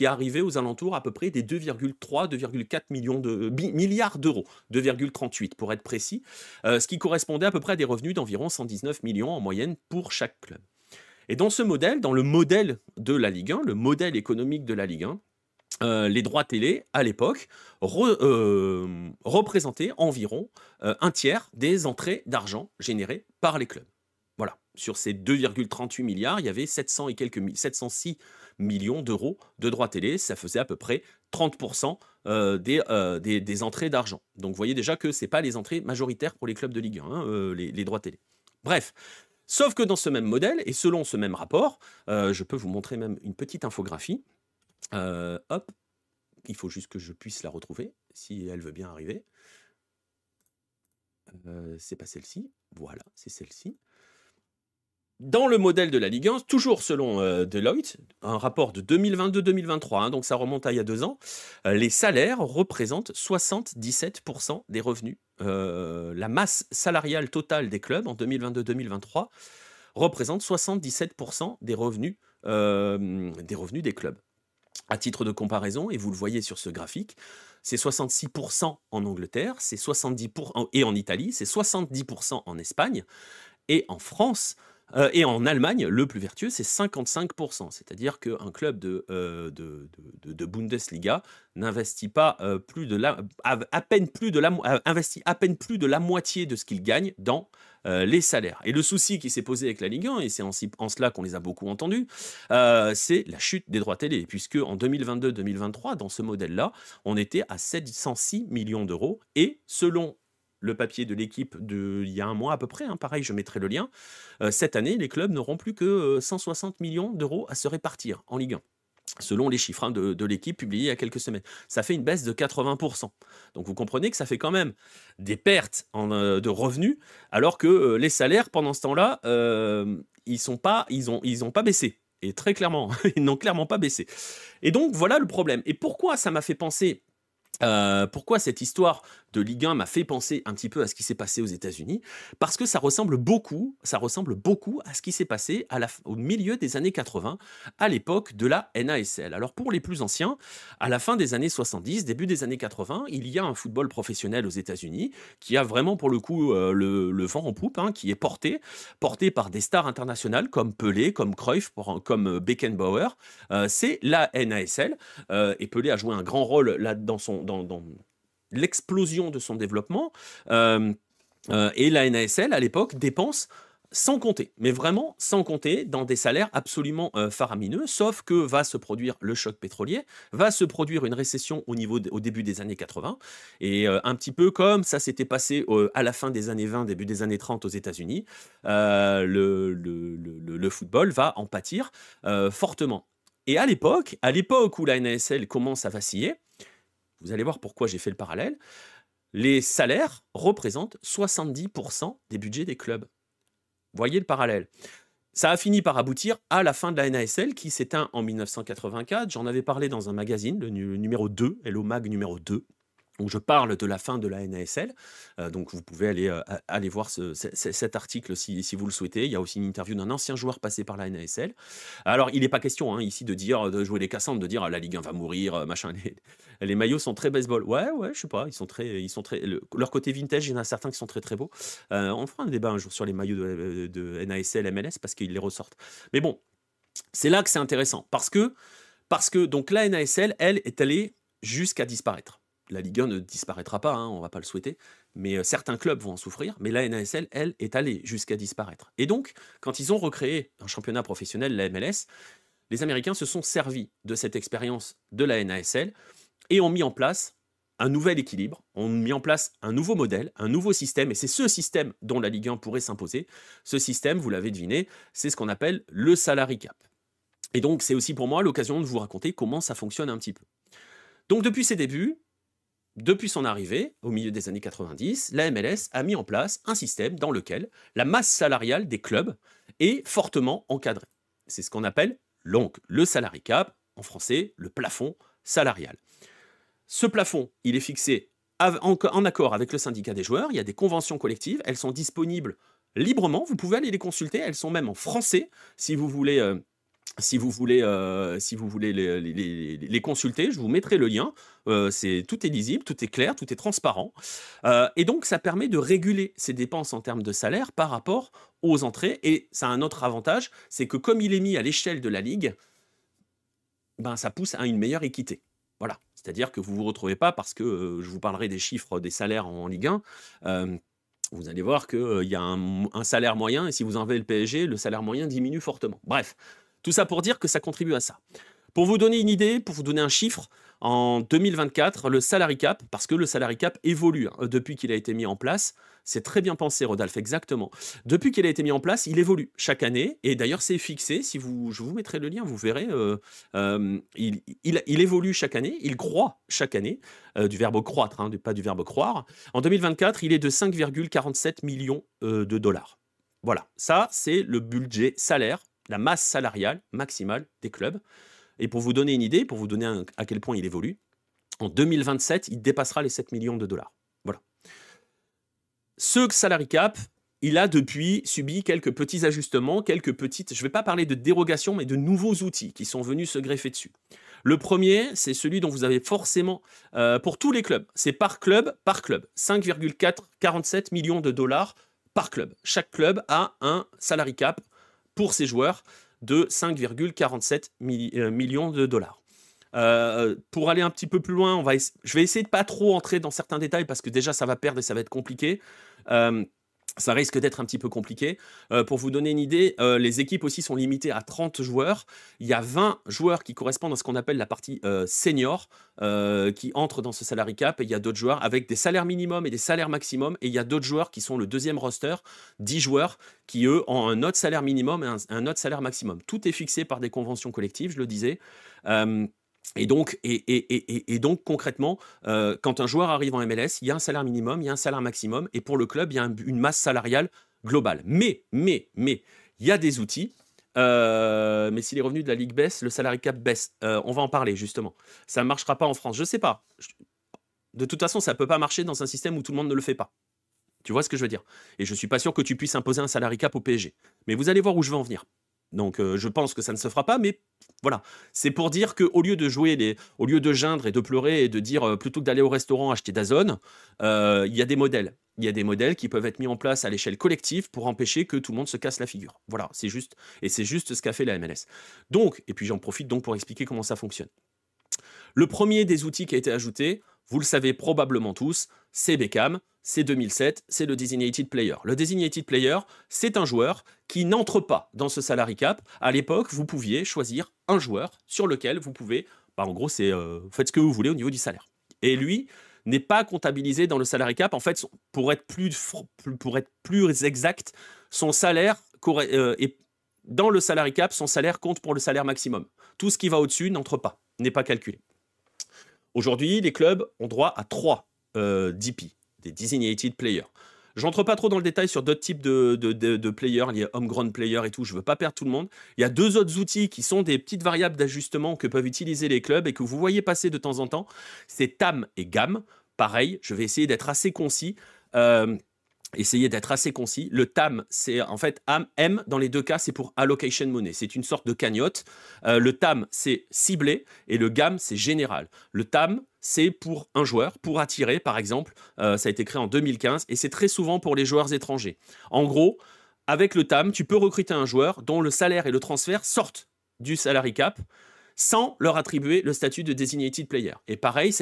arrivaient aux alentours à peu près des 2,3-2,4 milliards d'euros, 2,38 pour être précis, ce qui correspondait à peu près à des revenus d'environ 119 millions en moyenne pour chaque club. Et dans ce modèle, dans le modèle de la Ligue 1, le modèle économique de la Ligue 1, les droits télé, à l'époque, représentaient environ un tiers des entrées d'argent générées par les clubs. Voilà. Sur ces 2,38 milliards, il y avait 706 millions d'euros de droits télé. Ça faisait à peu près 30% des entrées d'argent. Donc vous voyez déjà que ce n'est pas les entrées majoritaires pour les clubs de Ligue 1, hein, les droits télé. Bref. Sauf que dans ce même modèle, et selon ce même rapport, je peux vous montrer même une petite infographie. Hop, il faut juste que je puisse la retrouver, si elle veut bien arriver. C'est pas celle-ci, voilà, c'est celle-ci. Dans le modèle de la Ligue 1, toujours selon Deloitte, un rapport de 2022-2023, hein, donc ça remonte à il y a 2 ans, les salaires représentent 77% des revenus. La masse salariale totale des clubs en 2022-2023 représente 77% des revenus des clubs. À titre de comparaison, et vous le voyez sur ce graphique, c'est 66% en Angleterre, c'est 70% et en Italie, c'est 70% en Espagne, et en France, et en Allemagne, le plus vertueux, c'est 55%. C'est-à-dire qu'un club de Bundesliga n'investit pas investit à peine plus de la moitié de ce qu'il gagne dans les salaires. Et le souci qui s'est posé avec la Ligue 1, et c'est en cela qu'on les a beaucoup entendus, c'est la chute des droits télé. Puisque en 2022-2023, dans ce modèle-là, on était à 706 millions d'euros. Et selon le papier de l'équipe il y a un mois à peu près, hein, pareil, je mettrai le lien. Cette année, les clubs n'auront plus que 160 millions d'euros à se répartir en Ligue 1, selon les chiffres hein, de l'équipe publiés il y a quelques semaines. Ça fait une baisse de 80%. Donc vous comprenez que ça fait quand même des pertes de revenus, alors que les salaires, pendant ce temps-là, ils n'ont pas baissé. Et très clairement, ils n'ont clairement pas baissé. Et donc, voilà le problème. Et pourquoi ça m'a fait penser... pourquoi cette histoire de Ligue 1 m'a fait penser un petit peu à ce qui s'est passé aux États-Unis? Parce que ça ressemble beaucoup à ce qui s'est passé au milieu des années 80, à l'époque de la NASL. Alors pour les plus anciens, à la fin des années 70, début des années 80, il y a un football professionnel aux États-Unis qui a vraiment pour le coup le vent en poupe, hein, qui est porté par des stars internationales comme Pelé, comme Cruyff, comme Beckenbauer. C'est la NASL, et Pelé a joué un grand rôle là dans l'explosion de son développement, et la NASL à l'époque dépense sans compter, mais vraiment sans compter, dans des salaires absolument faramineux, sauf que va se produire le choc pétrolier, va se produire une récession au début des années 80, et un petit peu comme ça s'était passé à la fin des années 20, début des années 30 aux États-Unis, le football va en pâtir fortement. Et à l'époque où la NASL commence à vaciller, vous allez voir pourquoi j'ai fait le parallèle, les salaires représentent 70% des budgets des clubs. Voyez le parallèle. Ça a fini par aboutir à la fin de la NASL qui s'éteint en 1984. J'en avais parlé dans un magazine, le numéro 2, Hello Mag numéro 2, où je parle de la fin de la NASL. Donc vous pouvez aller voir cet article si vous le souhaitez. Il y a aussi une interview d'un ancien joueur passé par la NASL. Alors il n'est pas question hein, ici de jouer les cassandres, de dire la Ligue 1 va mourir, machin. Les maillots sont très baseball. Ouais, je sais pas, ils sont très leur côté vintage, il y en a certains qui sont très très beaux. On fera un débat un jour sur les maillots de NASL, MLS, parce qu'ils les ressortent. Mais bon, c'est là que c'est intéressant, parce que donc la NASL, elle, est allée jusqu'à disparaître. la Ligue 1 ne disparaîtra pas, hein, on ne va pas le souhaiter, mais certains clubs vont en souffrir, mais la NASL, elle, est allée jusqu'à disparaître. Et donc, quand ils ont recréé un championnat professionnel, la MLS, les Américains se sont servis de cette expérience de la NASL et ont mis en place un nouvel équilibre, ont mis en place un nouveau modèle, un nouveau système, et c'est ce système dont la Ligue 1 pourrait s'imposer. Ce système, vous l'avez deviné, c'est ce qu'on appelle le salary cap. Et donc, c'est aussi pour moi l'occasion de vous raconter comment ça fonctionne un petit peu. Donc, depuis ses débuts, depuis son arrivée, au milieu des années 90, la MLS a mis en place un système dans lequel la masse salariale des clubs est fortement encadrée. C'est ce qu'on appelle donc le salary cap, en français, le plafond salarial. Ce plafond, il est fixé en accord avec le syndicat des joueurs, il y a des conventions collectives, elles sont disponibles librement, vous pouvez aller les consulter, elles sont même en français si vous voulez... les consulter, je vous mettrai le lien. Tout est lisible, tout est clair, tout est transparent. Et donc, ça permet de réguler ses dépenses en termes de salaire par rapport aux entrées. Et ça a un autre avantage, c'est que comme il est mis à l'échelle de la Ligue, ben, ça pousse à une meilleure équité. Voilà. C'est-à-dire que vous ne vous retrouvez pas, parce que je vous parlerai des chiffres des salaires en Ligue 1, vous allez voir qu'il y a un salaire moyen, et si vous enlevez le PSG, le salaire moyen diminue fortement. Bref. Tout ça pour dire que ça contribue à ça. Pour vous donner une idée, pour vous donner un chiffre, en 2024, le salary cap, parce que le salary cap évolue depuis qu'il a été mis en place, c'est très bien pensé, Rodolphe, exactement. Depuis qu'il a été mis en place, il évolue chaque année, et d'ailleurs c'est fixé, je vous mettrai le lien, vous verrez, il évolue chaque année, il croît chaque année, du verbe croître, hein, pas du verbe croire. En 2024, il est de 5,47 millions de dollars. Voilà, ça c'est le budget salaire, la masse salariale maximale des clubs. Et pour vous donner une idée, pour vous donner à quel point il évolue, en 2027, il dépassera les 7 millions de dollars. Voilà. Ce salary cap, il a depuis subi quelques petits ajustements, quelques petites, je ne vais pas parler de dérogations, mais de nouveaux outils qui sont venus se greffer dessus. Le premier, c'est celui dont vous avez forcément, pour tous les clubs, c'est par club, 5,47 millions de dollars par club. Chaque club a un salary cap pour ses joueurs de 5,47 millions de dollars. Pour aller un petit peu plus loin, je vais essayer de pas trop entrer dans certains détails parce que déjà ça va perdre et ça va être compliqué. Ça risque d'être un petit peu compliqué. Pour vous donner une idée, les équipes aussi sont limitées à 30 joueurs. Il y a 20 joueurs qui correspondent à ce qu'on appelle la partie senior qui entrent dans ce salary cap. Et il y a d'autres joueurs avec des salaires minimums et des salaires maximums. Et il y a d'autres joueurs qui sont le deuxième roster, 10 joueurs qui, eux, ont un autre salaire minimum et un autre salaire maximum. Tout est fixé par des conventions collectives, je le disais. Et donc, concrètement, quand un joueur arrive en MLS, il y a un salaire minimum, il y a un salaire maximum, et pour le club, il y a une masse salariale globale. Mais, il y a des outils, mais si les revenus de la Ligue baissent, le salary cap baisse. On va en parler, justement. Ça ne marchera pas en France, je ne sais pas. De toute façon, ça ne peut pas marcher dans un système où tout le monde ne le fait pas. Tu vois ce que je veux dire? Et je ne suis pas sûr que tu puisses imposer un salary cap au PSG. Mais vous allez voir où je veux en venir. Donc je pense que ça ne se fera pas, mais voilà. C'est pour dire qu'au lieu de au lieu de geindre et de pleurer et de dire plutôt que d'aller au restaurant acheter DAZN, il y a des modèles. Il y a des modèles qui peuvent être mis en place à l'échelle collective pour empêcher que tout le monde se casse la figure. Voilà, c'est juste. Et c'est juste ce qu'a fait la MLS. Donc, et puis j'en profite donc pour expliquer comment ça fonctionne. Le premier des outils qui a été ajouté, vous le savez probablement tous, c'est Beckham, c'est 2007, c'est le Designated Player. Le Designated Player, c'est un joueur qui n'entre pas dans ce salary cap. À l'époque, vous pouviez choisir un joueur sur lequel vous pouvez, en gros, c'est faites ce que vous voulez au niveau du salaire. Et lui n'est pas comptabilisé dans le salary cap. En fait, pour être plus exact, son salaire est dans le salary cap, son salaire compte pour le salaire maximum. Tout ce qui va au-dessus n'entre pas, n'est pas calculé. Aujourd'hui, les clubs ont droit à 3 DP, des Designated Players. Je rentre pas trop dans le détail sur d'autres types de players, il y a homegrown players et tout, je veux pas perdre tout le monde. Il y a 2 autres outils qui sont des petites variables d'ajustement que peuvent utiliser les clubs et que vous voyez passer de temps en temps. C'est TAM et GAM. Pareil, je vais essayer d'être assez concis. Le TAM, c'est en fait M dans les 2 cas, c'est pour allocation money. C'est une sorte de cagnotte. Le TAM, c'est ciblé et le GAM, c'est général. Le TAM, c'est pour un joueur, pour attirer, par exemple. Ça a été créé en 2015 et c'est très souvent pour les joueurs étrangers. En gros, avec le TAM, tu peux recruter un joueur dont le salaire et le transfert sortent du salary cap. sans leur attribuer le statut de designated player. Et pareil,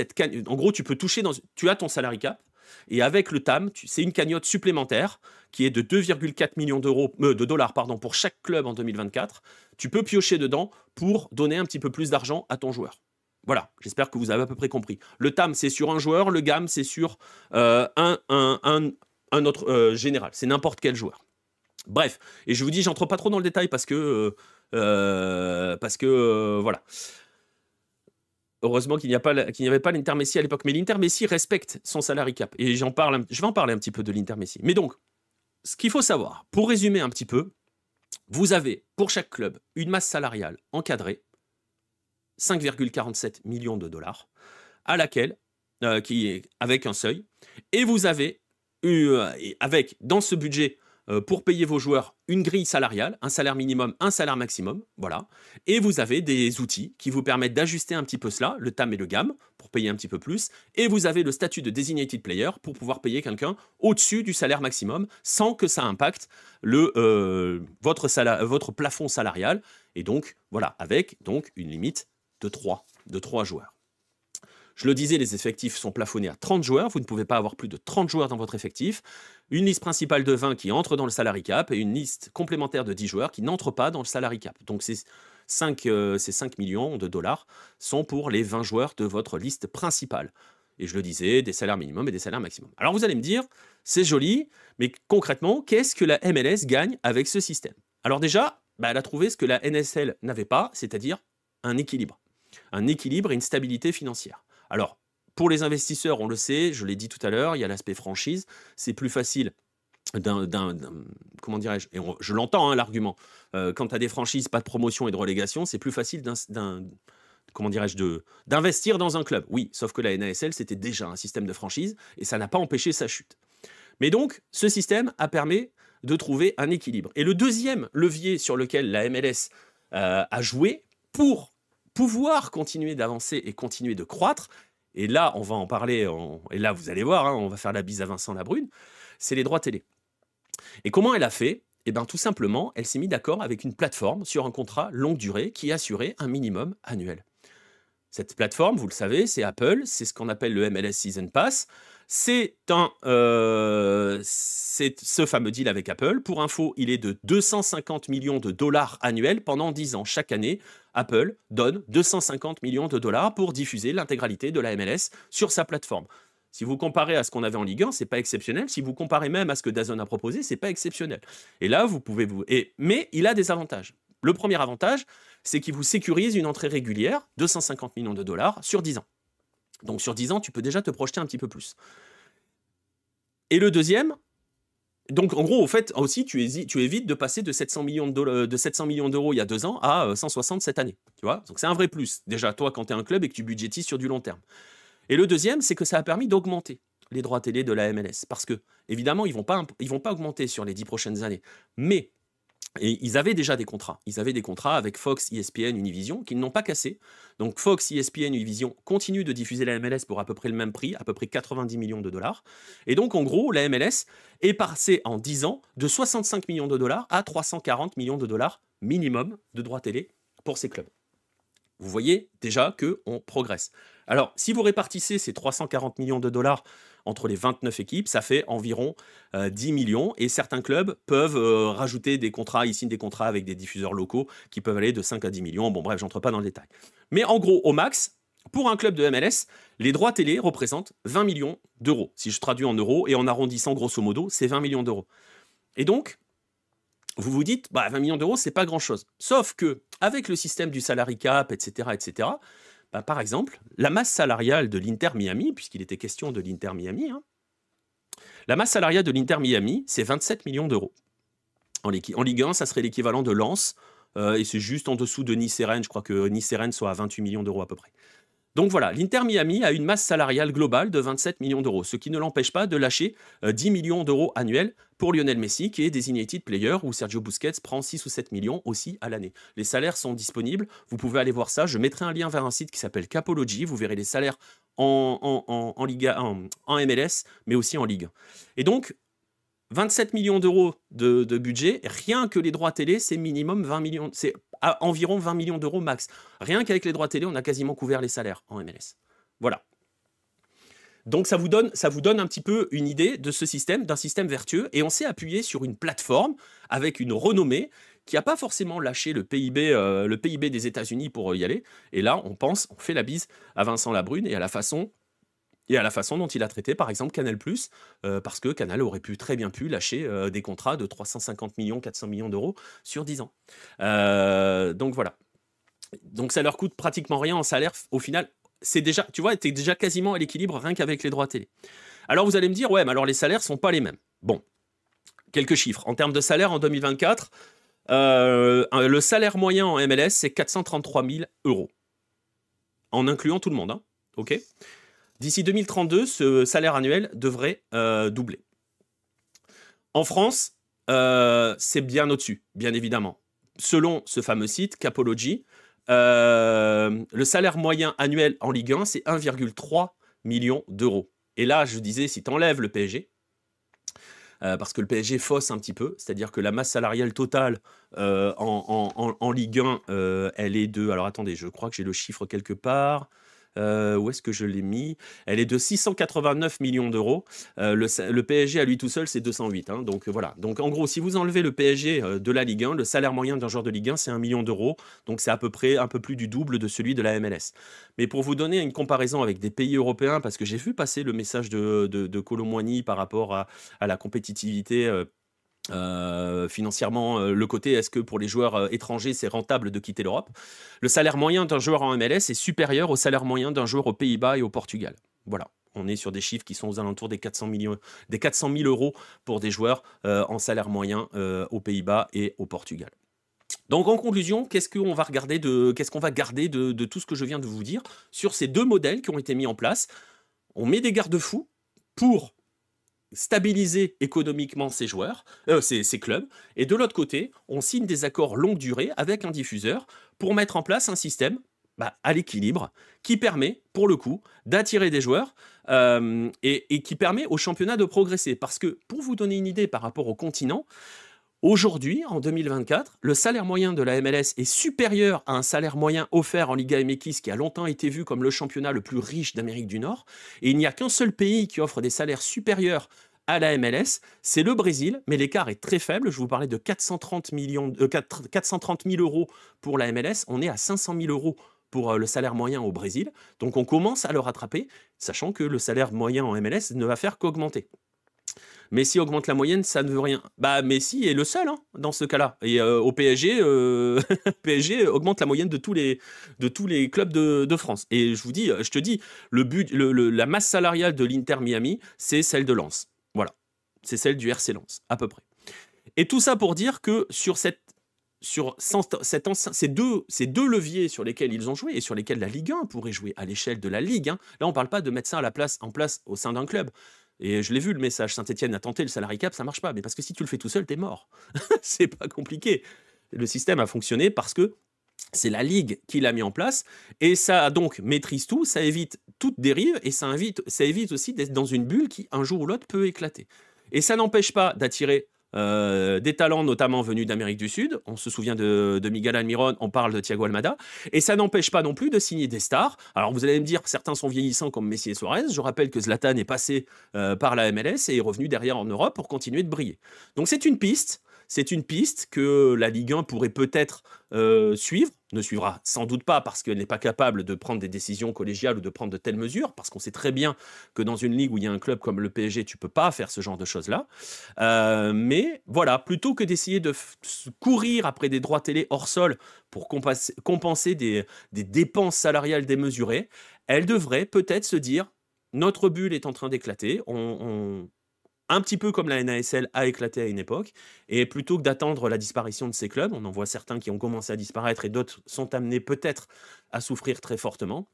en gros, tu peux toucher tu as ton salary cap, et avec le TAM, c'est une cagnotte supplémentaire qui est de 2,4 millions de dollars pour chaque club en 2024. Tu peux piocher dedans pour donner un petit peu plus d'argent à ton joueur. Voilà, j'espère que vous avez à peu près compris. Le TAM, c'est sur un joueur, le GAM, c'est sur un autre général. C'est n'importe quel joueur. Bref, et je vous dis, j'entre pas trop dans le détail parce que voilà. Heureusement qu'il n'y avait pas l'Inter Messi à l'époque. Mais l'Inter Messi respecte son salary cap. Et je vais en parler un petit peu de l'Inter Messi. Mais donc, ce qu'il faut savoir, pour résumer un petit peu, vous avez pour chaque club une masse salariale encadrée, 5,47 millions de dollars, à laquelle, qui est avec un seuil, et vous avez, dans ce budget, pour payer vos joueurs, une grille salariale, un salaire minimum, un salaire maximum, voilà. Et vous avez des outils qui vous permettent d'ajuster un petit peu cela, le TAM et le GAM, pour payer un petit peu plus. Et vous avez le statut de designated player pour pouvoir payer quelqu'un au-dessus du salaire maximum, sans que ça impacte votre plafond salarial. Et donc, voilà, avec donc une limite de 3 joueurs. Je le disais, les effectifs sont plafonnés à 30 joueurs. Vous ne pouvez pas avoir plus de 30 joueurs dans votre effectif. Une liste principale de 20 qui entre dans le salary cap et une liste complémentaire de 10 joueurs qui n'entrent pas dans le salary cap. Donc ces 5 millions de dollars sont pour les 20 joueurs de votre liste principale. Et je le disais, des salaires minimums et des salaires maximums. Alors vous allez me dire, c'est joli, mais concrètement, qu'est-ce que la MLS gagne avec ce système? Alors déjà, elle a trouvé ce que la NSL n'avait pas, c'est-à-dire un équilibre. Un équilibre et une stabilité financière. Alors, pour les investisseurs, on le sait, je l'ai dit tout à l'heure, il y a l'aspect franchise. C'est plus facile comment dirais-je, et je l'entends, l'argument. Quand tu as des franchises, pas de promotion et de relégation, c'est plus facile d'investir dans un club. Oui, sauf que la NASL, c'était déjà un système de franchise et ça n'a pas empêché sa chute. Mais donc, ce système a permis de trouver un équilibre. Et le deuxième levier sur lequel la MLS a joué pour pouvoir continuer d'avancer et continuer de croître, et là, on va en parler, et là, vous allez voir, on va faire la bise à Vincent Labrune, c'est les droits télé. Et comment elle a fait? Eh bien, tout simplement, elle s'est mise d'accord avec une plateforme sur un contrat longue durée qui assurait un minimum annuel. Cette plateforme, vous le savez, c'est Apple, c'est ce qu'on appelle le MLS Season Pass. C'est ce fameux deal avec Apple. Pour info, il est de 250 millions de dollars annuels pendant 10 ans. Chaque année, Apple donne 250 millions de dollars pour diffuser l'intégralité de la MLS sur sa plateforme. Si vous comparez à ce qu'on avait en Ligue 1, c'est pas exceptionnel. Si vous comparez même à ce que DAZN a proposé, c'est pas exceptionnel. Et là, vous pouvez mais il a des avantages. Le premier avantage, c'est qu'il vous sécurise une entrée régulière, 250 millions de dollars, sur 10 ans. Donc sur 10 ans, tu peux déjà te projeter un petit peu plus. Et le deuxième, donc en gros, au fait, aussi, tu évites de passer de 700 millions d'euros il y a 2 ans à 160 cette année. Tu vois, donc c'est un vrai plus. Déjà, toi, quand tu es un club et que tu budgétises sur du long terme. Et le deuxième, c'est que ça a permis d'augmenter les droits télé de la MLS. Parce que, évidemment, ils vont pas augmenter sur les 10 prochaines années. Mais ils avaient déjà des contrats. Ils avaient des contrats avec Fox, ESPN, Univision, qu'ils n'ont pas cassés. Donc Fox, ESPN, Univision continuent de diffuser la MLS pour à peu près le même prix, à peu près 90 millions de dollars. Et donc, en gros, la MLS est passée en 10 ans de 65 millions de dollars à 340 millions de dollars minimum de droits télé pour ces clubs. Vous voyez déjà qu'on progresse. Alors, si vous répartissez ces 340 millions de dollars entre les 29 équipes, ça fait environ 10 millions. Et certains clubs peuvent rajouter des contrats, ils signent des contrats avec des diffuseurs locaux qui peuvent aller de 5 à 10 millions. Bon, bref, j'entre pas dans le détail. Mais en gros, au max, pour un club de MLS, les droits télé représentent 20 millions d'euros. Si je traduis en euros et en arrondissant grosso modo, c'est 20 millions d'euros. Et donc, vous vous dites, 20 millions d'euros, c'est pas grand-chose. Sauf que avec le système du salary cap, etc., par exemple, la masse salariale de l'Inter Miami, puisqu'il était question de l'Inter Miami, la masse salariale de l'Inter Miami, c'est 27 millions d'euros. En Ligue 1, ça serait l'équivalent de Lens, et c'est juste en dessous de Nice et Rennes. Je crois que Nice et Rennes sont à 28 millions d'euros à peu près. Donc voilà, l'Inter Miami a une masse salariale globale de 27 millions d'euros, ce qui ne l'empêche pas de lâcher 10 millions d'euros annuels pour Lionel Messi, qui est designated player, où Sergio Busquets prend 6 ou 7 millions aussi à l'année. Les salaires sont disponibles, vous pouvez aller voir ça. Je mettrai un lien vers un site qui s'appelle Capology, vous verrez les salaires en MLS, mais aussi en Ligue 1. Et donc, 27 millions d'euros de budget, rien que les droits télé, c'est minimum 20 millions, c'est environ 20 millions d'euros max. Rien qu'avec les droits télé, on a quasiment couvert les salaires en MLS. Voilà. Donc ça vous donne un petit peu une idée de ce système, d'un système vertueux, et on s'est appuyé sur une plateforme avec une renommée qui n'a pas forcément lâché le PIB des États-Unis pour y aller. Et là, on fait la bise à Vincent Labrune et à la façon dont il a traité, par exemple, Canal+, parce que Canal aurait très bien pu lâcher des contrats de 350 millions, 400 millions d'euros sur 10 ans. Donc voilà. Donc ça leur coûte pratiquement rien en salaire au final. C'est déjà, tu vois, tu es déjà quasiment à l'équilibre rien qu'avec les droits télé. Alors vous allez me dire, ouais, mais alors les salaires sont pas les mêmes. Bon, quelques chiffres. En termes de salaire en 2024, le salaire moyen en MLS, c'est 433 000 euros. En incluant tout le monde, hein, ok ? D'ici 2032, ce salaire annuel devrait doubler. En France, c'est bien au-dessus, bien évidemment. Selon ce fameux site, Capology, le salaire moyen annuel en Ligue 1, c'est 1,3 million d'euros. Et là, je disais, si tu enlèves le PSG, parce que le PSG fausse un petit peu, c'est-à-dire que la masse salariale totale en Ligue 1, elle est de... Alors attendez, je crois que j'ai le chiffre quelque part... où est-ce que je l'ai mis? Elle est de 689 millions d'euros. Le PSG à lui tout seul, c'est 208. Hein, donc voilà. Donc en gros, si vous enlevez le PSG de la Ligue 1, le salaire moyen d'un joueur de Ligue 1, c'est 1 million d'euros. Donc c'est à peu près un peu plus du double de celui de la MLS. Mais pour vous donner une comparaison avec des pays européens, parce que j'ai vu passer le message de Kolo Muani par rapport à la compétitivité. Financièrement, le côté est-ce que pour les joueurs étrangers c'est rentable de quitter l'Europe, le salaire moyen d'un joueur en MLS est supérieur au salaire moyen d'un joueur aux Pays-Bas et au Portugal. Voilà, on est sur des chiffres qui sont aux alentours des 400 000 euros pour des joueurs en salaire moyen aux Pays-Bas et au Portugal. Donc en conclusion, qu'est-ce qu'on va garder de tout ce que je viens de vous dire sur ces deux modèles qui ont été mis en place? On met des garde-fous pour stabiliser économiquement ces joueurs, ces clubs, et de l'autre côté, on signe des accords longue durée avec un diffuseur pour mettre en place un système à l'équilibre qui permet, pour le coup, d'attirer des joueurs et qui permet au championnat de progresser. Parce que, pour vous donner une idée par rapport au continent, aujourd'hui, en 2024, le salaire moyen de la MLS est supérieur à un salaire moyen offert en Liga MX qui a longtemps été vu comme le championnat le plus riche d'Amérique du Nord. Et il n'y a qu'un seul pays qui offre des salaires supérieurs à la MLS, c'est le Brésil, mais l'écart est très faible. Je vous parlais de 430 000 euros pour la MLS. On est à 500 000 euros pour le salaire moyen au Brésil. Donc on commence à le rattraper, sachant que le salaire moyen en MLS ne va faire qu'augmenter. Messi augmente la moyenne, ça ne veut rien. Messi est le seul dans ce cas-là. Et au PSG, PSG augmente la moyenne de tous les clubs de France. Et je te dis, la masse salariale de l'Inter Miami, c'est celle de Lens. Voilà, c'est celle du RC Lens, à peu près. Et tout ça pour dire que sur ces deux leviers sur lesquels ils ont joué et sur lesquels la Ligue 1 pourrait jouer à l'échelle de la Ligue 1, là on ne parle pas de mettre ça en place au sein d'un club. Et je l'ai vu le message, Saint-Etienne a tenté le salary cap, ça marche pas. Mais parce que si tu le fais tout seul, t'es mort. C'est pas compliqué. Le système a fonctionné parce que c'est la Ligue qui l'a mis en place. Et ça donc maîtrise tout, ça évite toute dérive et ça évite aussi d'être dans une bulle qui, un jour ou l'autre, peut éclater. Et ça n'empêche pas d'attirer des talents notamment venus d'Amérique du Sud. On se souvient de Miguel Almiron, on parle de Thiago Almada. Et ça n'empêche pas non plus de signer des stars. Alors vous allez me dire, certains sont vieillissants comme Messi et Suarez. Je rappelle que Zlatan est passé par la MLS et est revenu derrière en Europe pour continuer de briller. Donc c'est une piste. C'est une piste que la Ligue 1 pourrait peut-être suivre, ne suivra sans doute pas parce qu'elle n'est pas capable de prendre des décisions collégiales ou de prendre de telles mesures, parce qu'on sait très bien que dans une ligue où il y a un club comme le PSG, tu ne peux pas faire ce genre de choses-là. Mais voilà, plutôt que d'essayer de courir après des droits télé hors sol pour compenser des dépenses salariales démesurées, elle devrait peut-être se dire, notre bulle est en train d'éclater, un petit peu comme la NASL a éclaté à une époque, et plutôt que d'attendre la disparition de ces clubs, on en voit certains qui ont commencé à disparaître et d'autres sont amenés peut-être à souffrir très fortement,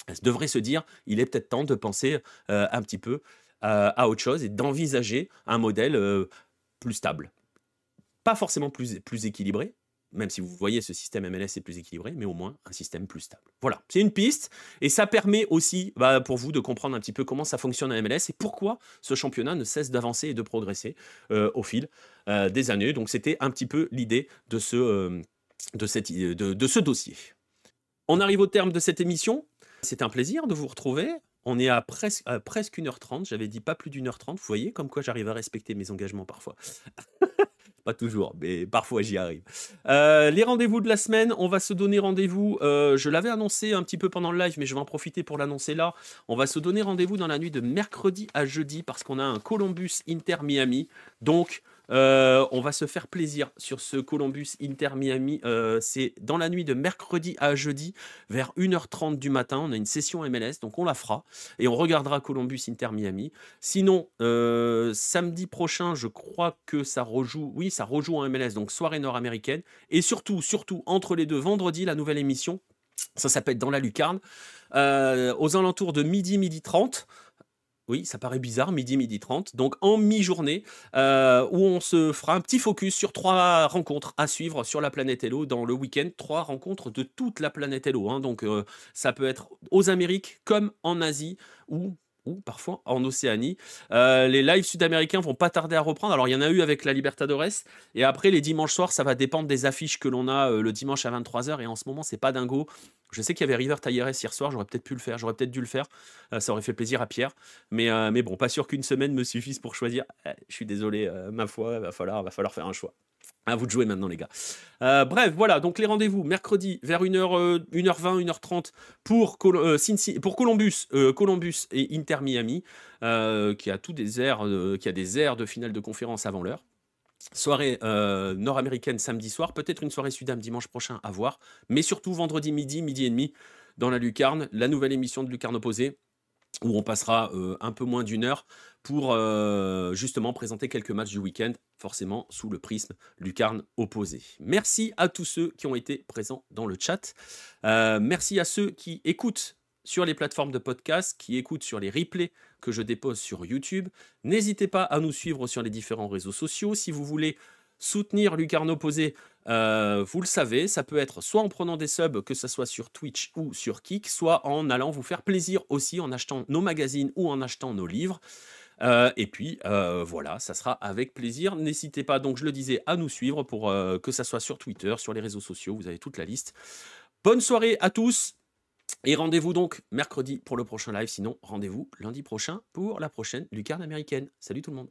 elle devrait se dire, il est peut-être temps de penser un petit peu à autre chose et d'envisager un modèle plus stable. Pas forcément plus équilibré, même si vous voyez ce système MLS est plus équilibré, mais au moins un système plus stable. Voilà, c'est une piste, et ça permet aussi pour vous de comprendre un petit peu comment ça fonctionne en MLS et pourquoi ce championnat ne cesse d'avancer et de progresser au fil des années. Donc c'était un petit peu l'idée de ce dossier. On arrive au terme de cette émission. C'est un plaisir de vous retrouver. On est à presque 1h30. J'avais dit pas plus d'1h30. Vous voyez comme quoi j'arrive à respecter mes engagements parfois. Pas toujours, mais parfois j'y arrive. Les rendez-vous de la semaine, on va se donner rendez-vous. Je l'avais annoncé un petit peu pendant le live, mais je vais en profiter pour l'annoncer là. On va se donner rendez-vous dans la nuit de mercredi à jeudi parce qu'on a un Columbus Inter Miami. Donc, on va se faire plaisir sur ce Columbus Inter Miami. C'est dans la nuit de mercredi à jeudi, vers 1h30 du matin. On a une session MLS, donc on la fera. Et on regardera Columbus Inter Miami. Sinon, samedi prochain, je crois que ça rejoue. Oui, ça rejoue en MLS, donc soirée nord-américaine. Et surtout, entre les deux, vendredi, la nouvelle émission. Ça s'appelle Dans la Lucarne. Aux alentours de midi 30. Oui, ça paraît bizarre, midi 30. Donc en mi-journée, où on se fera un petit focus sur 3 rencontres à suivre sur la planète Hello dans le week-end. 3 rencontres de toute la planète Hello. Hein. Donc ça peut être aux Amériques comme en Asie ou parfois en Océanie. Les lives sud-américains vont pas tarder à reprendre. Alors il y en a eu avec la Libertadores. Et après les dimanches soirs, ça va dépendre des affiches que l'on a le dimanche à 23h. Et en ce moment, c'est pas dingo. Je sais qu'il y avait River Talleres hier soir, j'aurais peut-être dû le faire, ça aurait fait plaisir à Pierre, mais bon, pas sûr qu'une semaine me suffise pour choisir. Je suis désolé, ma foi, va falloir faire un choix. À vous de jouer maintenant, les gars. Bref, voilà, donc les rendez-vous, mercredi, vers 1h20, 1h30, pour Columbus et Inter Miami, qui a des airs de finale de conférence avant l'heure. Soirée nord-américaine samedi soir, peut-être une soirée sud-am dimanche prochain à voir, mais surtout vendredi midi et demi, dans la Lucarne, la nouvelle émission de Lucarne Opposée, où on passera un peu moins d'1 heure pour justement présenter quelques matchs du week-end, forcément sous le prisme Lucarne Opposée. Merci à tous ceux qui ont été présents dans le chat. Merci à ceux qui écoutent sur les plateformes de podcast, qui écoutent sur les replays que je dépose sur YouTube. N'hésitez pas à nous suivre sur les différents réseaux sociaux. Si vous voulez soutenir Lucarne Opposée, vous le savez, ça peut être soit en prenant des subs, que ce soit sur Twitch ou sur Kick, soit en allant vous faire plaisir aussi en achetant nos magazines ou en achetant nos livres. Et puis voilà, ça sera avec plaisir. N'hésitez pas, donc je le disais, à nous suivre pour que ça soit sur Twitter, sur les réseaux sociaux, vous avez toute la liste. Bonne soirée à tous. Et rendez-vous donc mercredi pour le prochain live. Sinon, rendez-vous lundi prochain pour la prochaine Lucarne américaine. Salut tout le monde.